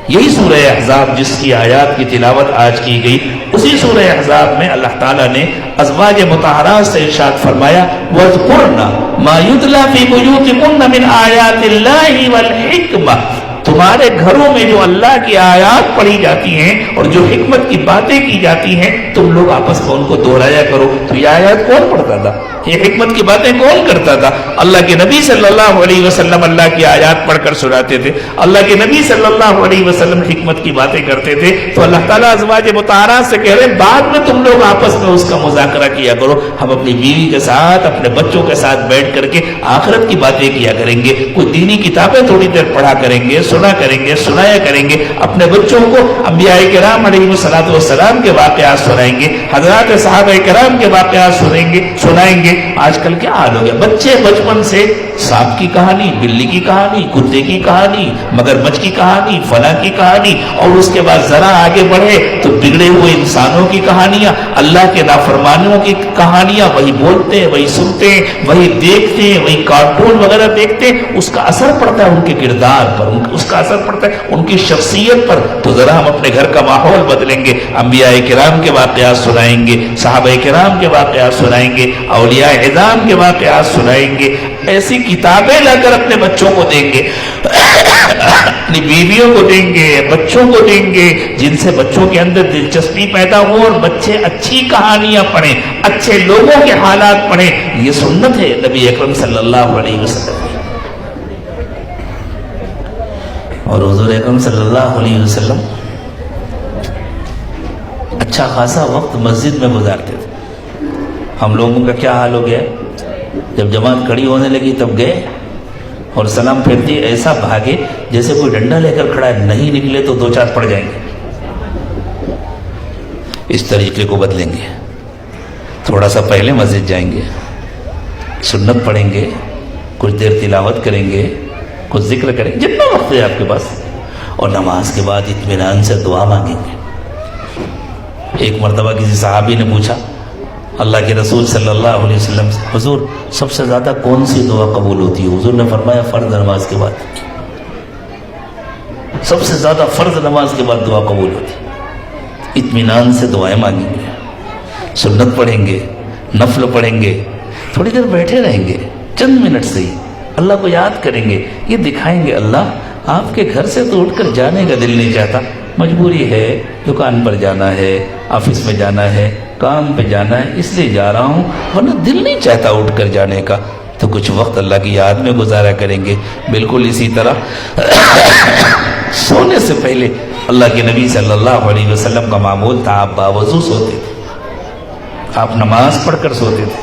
یہی سورہ احزاب جس کی آیات کی تلاوت آج کی گئی، اسی سورہ احزاب میں اللہ تعالیٰ نے ازواج مطہرات سے ارشاد فرمایا، وَاذْكُرْنَ مَا يُتْلَى فِي بُيُوتِكُنَّ مِنْ آيَاتِ اللَّهِ وَالْحِكْمَةِ، تمہارے گھروں میں جو اللہ کی آیات پڑھی جاتی ہیں اور جو حکمت کی باتیں کی جاتی ہیں، تم لوگ آپس میں ان کو دہرایا کرو۔ تو یہ آیات کون پڑھتا تھا، یہ حکمت کی باتیں کون کرتا تھا؟ اللہ کے نبی صلی اللہ علیہ وسلم اللہ کی آیات پڑھ کر سناتے تھے، اللہ کے نبی صلی اللہ علیہ وسلم حکمت کی باتیں کرتے تھے۔ تو اللہ تعالیٰ ازواج مطہرات سے کہہ رہے ہیں، بعد میں تم لوگ آپس میں اس کا مذاکرہ کیا کرو، ہم اپنی بیوی کے ساتھ اپنے بچوں کے ساتھ بیٹھ کر کے آخرت کی باتیں کیا کریں گے، کوئی دینی کتابیں تھوڑی دیر پڑھا کریں گے، سنا کریں گے، سنایا کریں گے، اپنے بچوں کو انبیاء کرام علیہ الصلوۃ والسلام کے واقعات سنائیں گے، حضرات صحابہ کرام کے واقعات سنائیں گے۔ آج کل کیا حال ہو گیا، بچے بچپن سے سانپ کی کہانی، بلی کی کہانی، کتے کی کہانی، مگرمچھ کی کہانی، فلاں کی کہانی، اور اس کے بعد ذرا آگے بڑھے تو بگڑے ہوئے انسانوں کی کہانیاں، اللہ کے نافرمانوں کی کہانیاں، وہی بولتے ہیں، وہی سنتے ہیں، وہی دیکھتے ہیں، وہی کارٹون وغیرہ دیکھتے ہیں۔ اس کا اثر پڑتا ہے ان کے کردار پر، اس کا اثر پڑتا ہے ان کی شخصیت پر۔ تو ذرا ہم اپنے گھر کا ماحول بدلیں گے، انبیاء کرام کے واقعات سنائیں گے، صحابہ کرام کے واقعات سنائیں گے، اولیاء اعظام کے واقعات سنائیں گے، ایسی کتابیں لا کر اپنے بچوں کو دیں گے، اپنی بیویوں کو دیں گے، بچوں کو دیں گے، جن سے بچوں کے اندر دلچسپی پیدا ہو اور بچے اچھی کہانیاں پڑھیں، اچھے لوگوں کے حالات پڑھیں۔ یہ سنت ہے نبی اکرم صلی اللہ علیہ وسلم۔ اور حضور اکرم صلی اللہ علیہ وسلم اچھا خاصا وقت مسجد میں گزارتے تھے۔ ہم لوگوں کا کیا حال ہو گیا، جب جماعت کھڑی ہونے لگی تب گئے اور سلام پھیرتی ایسا بھاگے جیسے کوئی ڈنڈا لے کر کھڑا ہے، نہیں نکلے تو دو چار پڑ جائیں گے۔ اس طریقے کو بدلیں گے، تھوڑا سا پہلے مسجد جائیں گے، سنت پڑھیں گے، کچھ دیر تلاوت کریں گے، کچھ ذکر کریں گے جتنا وقت ہے آپ کے پاس، اور نماز کے بعد اطمینان سے دعا مانگیں گے۔ ایک مرتبہ کسی صحابی نے پوچھا اللہ کے رسول صلی اللہ علیہ وسلم سے، حضور سب سے زیادہ کون سی دعا قبول ہوتی ہے؟ حضور نے فرمایا فرض نماز کے بعد، سب سے زیادہ فرض نماز کے بعد دعا قبول ہوتی ہے۔ اطمینان سے دعائیں مانگیں گے، سنت پڑھیں گے، نفل پڑھیں گے، تھوڑی دیر بیٹھے رہیں گے، چند منٹ سے ہی اللہ کو یاد کریں گے، یہ دکھائیں گے اللہ آپ کے گھر سے تو اٹھ کر جانے کا دل نہیں چاہتا، مجبوری ہے، دکان پر جانا ہے، آفس میں جانا ہے، کام پہ جانا ہے اس لیے جا رہا ہوں، ورنہ دل نہیں چاہتا اٹھ کر جانے کا، تو کچھ وقت اللہ کی یاد میں گزارا کریں گے۔ بالکل اسی طرح سونے سے پہلے اللہ کے نبی صلی اللہ علیہ وسلم کا معمول تھا، آپ باوضو سوتے تھے، آپ نماز پڑھ کر سوتے تھے،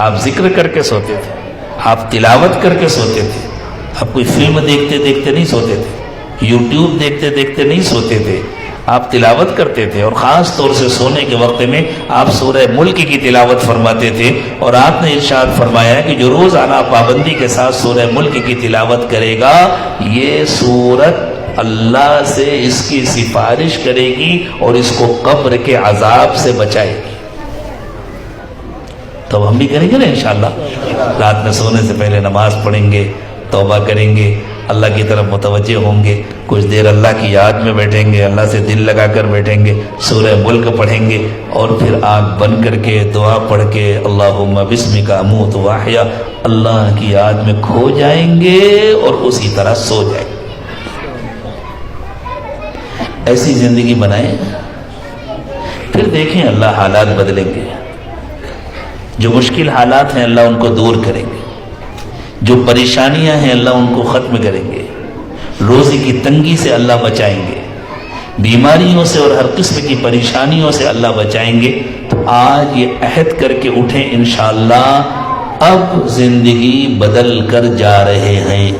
آپ ذکر کر کے سوتے تھے، آپ تلاوت کر کے سوتے تھے، آپ کوئی فلم دیکھتے دیکھتے نہیں سوتے تھے، یوٹیوب دیکھتے دیکھتے نہیں سوتے تھے، آپ تلاوت کرتے تھے، اور خاص طور سے سونے کے وقت میں آپ سورہ ملک کی تلاوت فرماتے تھے، اور آپ نے ارشاد فرمایا کہ جو روزانہ پابندی کے ساتھ سورہ ملک کی تلاوت کرے گا، یہ سورت اللہ سے اس کی سفارش کرے گی اور اس کو قبر کے عذاب سے بچائے گی۔ تو ہم بھی کریں گے نا انشاءاللہ، رات میں سونے سے پہلے نماز پڑھیں گے، توبہ کریں گے، اللہ کی طرف متوجہ ہوں گے، کچھ دیر اللہ کی یاد میں بیٹھیں گے، اللہ سے دل لگا کر بیٹھیں گے، سورہ ملک پڑھیں گے، اور پھر آنکھ بند کر کے دعا پڑھ کے اللہم بسمک اموت واحیا، اللہ کی یاد میں کھو جائیں گے اور اسی طرح سو جائیں گے۔ ایسی زندگی بنائیں، پھر دیکھیں اللہ حالات بدلیں گے، جو مشکل حالات ہیں اللہ ان کو دور کریں گے، جو پریشانیاں ہیں اللہ ان کو ختم کریں گے، روزی کی تنگی سے اللہ بچائیں گے، بیماریوں سے اور ہر قسم کی پریشانیوں سے اللہ بچائیں گے۔ تو آج یہ عہد کر کے اٹھیں انشاءاللہ، اب زندگی بدل کر جا رہے ہیں،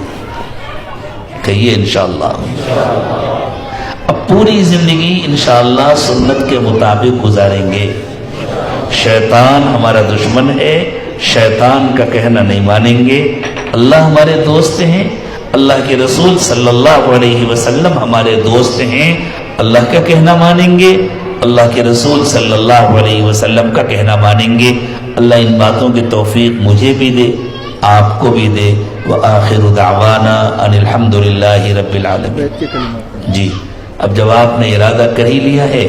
کہیے انشاءاللہ، اب پوری زندگی انشاءاللہ سنت کے مطابق گزاریں گے۔ شیطان ہمارا دشمن ہے، شیطان کا کہنا نہیں مانیں گے، اللہ ہمارے دوست ہیں، اللہ کے رسول صلی اللہ علیہ وسلم ہمارے دوست ہیں، اللہ کا کہنا مانیں گے، اللہ کے رسول صلی اللہ علیہ وسلم کا کہنا مانیں گے۔ اللہ ان باتوں کی توفیق مجھے بھی دے، آپ کو بھی دے۔ وآخر دعوانا ان الحمد للہ رب العالمین۔ جی اب جب آپ نے ارادہ کر ہی لیا ہے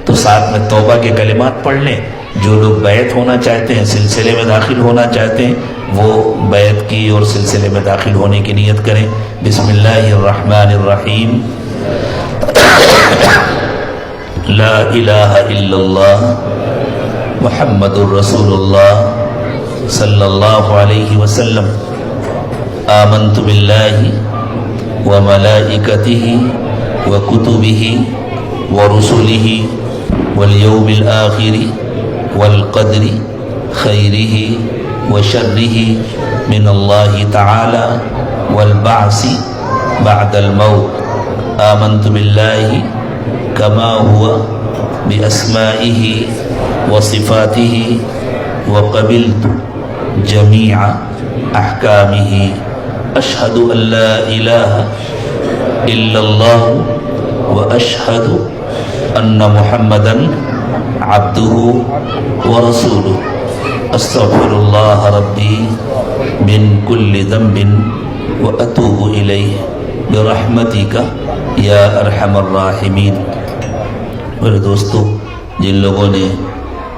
تو ساتھ میں توبہ کے کلمات پڑھ لیں۔ جو لوگ بیعت ہونا چاہتے ہیں، سلسلے میں داخل ہونا چاہتے ہیں، وہ بیعت کی اور سلسلے میں داخل ہونے کی نیت کریں۔ بسم اللہ الرحمن الرحیم۔ لا الہ الا اللہ محمد الرسول اللہ صلی اللہ علیہ وسلم۔ آمنت باللہ وملائکتہ وکتبہ ورسلہ والیوم الآخر والقدر خیرہ وشرہ من اللہ تعالی والبعث بعد الموت۔ آمنت باللہ کما ہوا باسمائہ وصفاتہ وقبلت جمیع احکامہ۔ اشہد ان لا الہ الا اللہ واشہد ان محمدا عبدہ ورسولہ۔ استغفر اللہ ربی من کل ذنب واتوب الیہ برحمتک یا ارحم الراحمین۔ میرے دوستو، جن لوگوں نے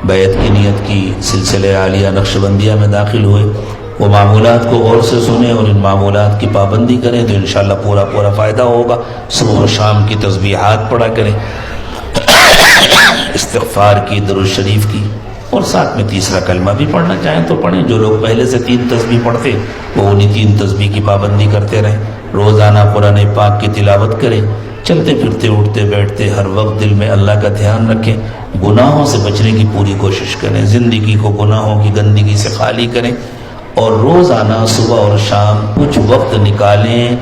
بیعت کی نیت کی، سلسلہ عالیہ نقشبندیہ میں داخل ہوئے، وہ معمولات کو غور سے سنیں اور ان معمولات کی پابندی کریں تو انشاءاللہ پورا فائدہ ہوگا۔ صبح و شام کی تسبیحات پڑھا کریں، استغفار کی، درود شریف کی، اور ساتھ میں تیسرا کلمہ بھی پڑھنا چاہیں تو پڑھیں۔ جو لوگ پہلے سے 3 تسبیح پڑھتے وہ انہی 3 تسبیح کی پابندی کرتے رہیں۔ روزانہ قرآن پاک کی تلاوت کریں، چلتے پھرتے اٹھتے بیٹھتے ہر وقت دل میں اللہ کا دھیان رکھیں، گناہوں سے بچنے کی پوری کوشش کریں، زندگی کو گناہوں کی گندگی سے خالی کریں، اور روزانہ صبح اور شام کچھ وقت نکالیں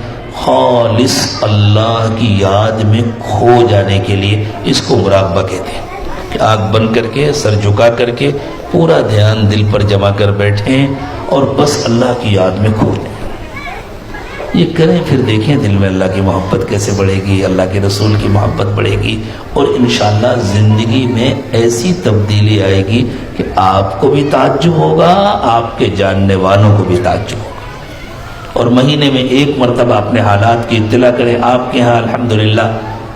خالص اللہ کی یاد میں کھو جانے کے لیے۔ اس کو مراقبہ کہتے ہیں کہ آنکھ بند کر کے، سر جھکا کر کے پورا دھیان دل پر جمع کر بیٹھیں اور بس اللہ کی یاد میں کھو جائیں۔ یہ کریں، پھر دیکھیں دل میں اللہ کی محبت کیسے بڑھے گی، اللہ کے رسول کی محبت بڑھے گی، اور انشاءاللہ زندگی میں ایسی تبدیلی آئے گی کہ آپ کو بھی تعجب ہوگا، آپ کے جاننے والوں کو بھی تعجب ہوگا۔ اور مہینے میں 1 مرتبہ اپنے حالات کی اطلاع کریں۔ آپ کے ہاں الحمدللہ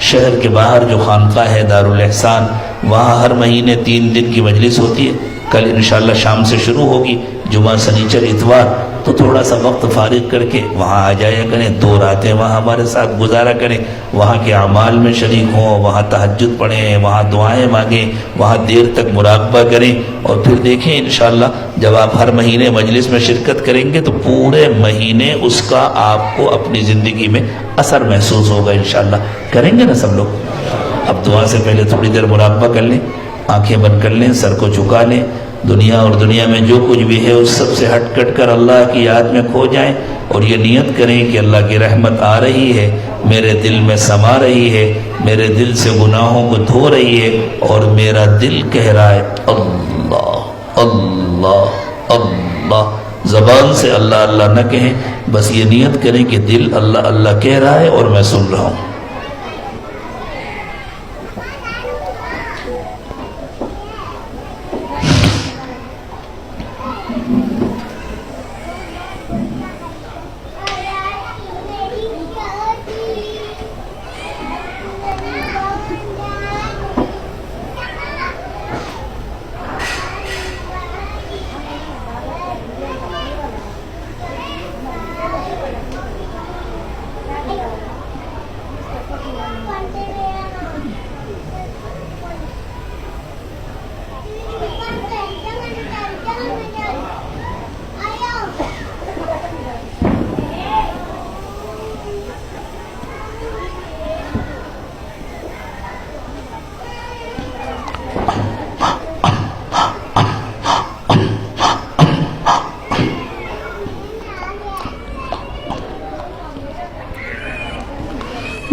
شہر کے باہر جو خانقاہ ہے دارالاحسان، وہاں ہر مہینے 3 دن کی مجلس ہوتی ہے، کل انشاءاللہ شام سے شروع ہوگی، جمعہ سنیچر اتوار، تو تھوڑا سا وقت فارغ کر کے وہاں آ جایا کریں، 2 راتیں وہاں ہمارے ساتھ گزارا کریں، وہاں کے اعمال میں شریک ہوں، وہاں تہجد پڑھیں، وہاں دعائیں مانگیں، وہاں دیر تک مراقبہ کریں، اور پھر دیکھیں انشاءاللہ جب آپ ہر مہینے مجلس میں شرکت کریں گے تو پورے مہینے اس کا آپ کو اپنی زندگی میں اثر محسوس ہوگا انشاءاللہ۔ کریں گے نا سب لوگ؟ اب دعا سے پہلے تھوڑی دیر مراقبہ کر لیں، آنکھیں بند کر لیں، سر کو جھکا لیں، دنیا اور دنیا میں جو کچھ بھی ہے اس سب سے ہٹ کٹ کر اللہ کی یاد میں کھو جائیں، اور یہ نیت کریں کہ اللہ کی رحمت آ رہی ہے، میرے دل میں سما رہی ہے، میرے دل سے گناہوں کو دھو رہی ہے، اور میرا دل کہہ رہا ہے اللہ اللہ اللہ۔ زبان سے اللہ اللہ نہ کہیں، بس یہ نیت کریں کہ دل اللہ اللہ کہہ رہا ہے اور میں سن رہا ہوں۔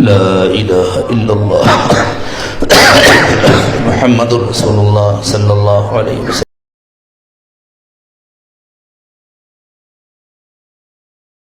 لا الہ الا اللہ محمد رسول اللہ صلی اللہ علیہ وسلم۔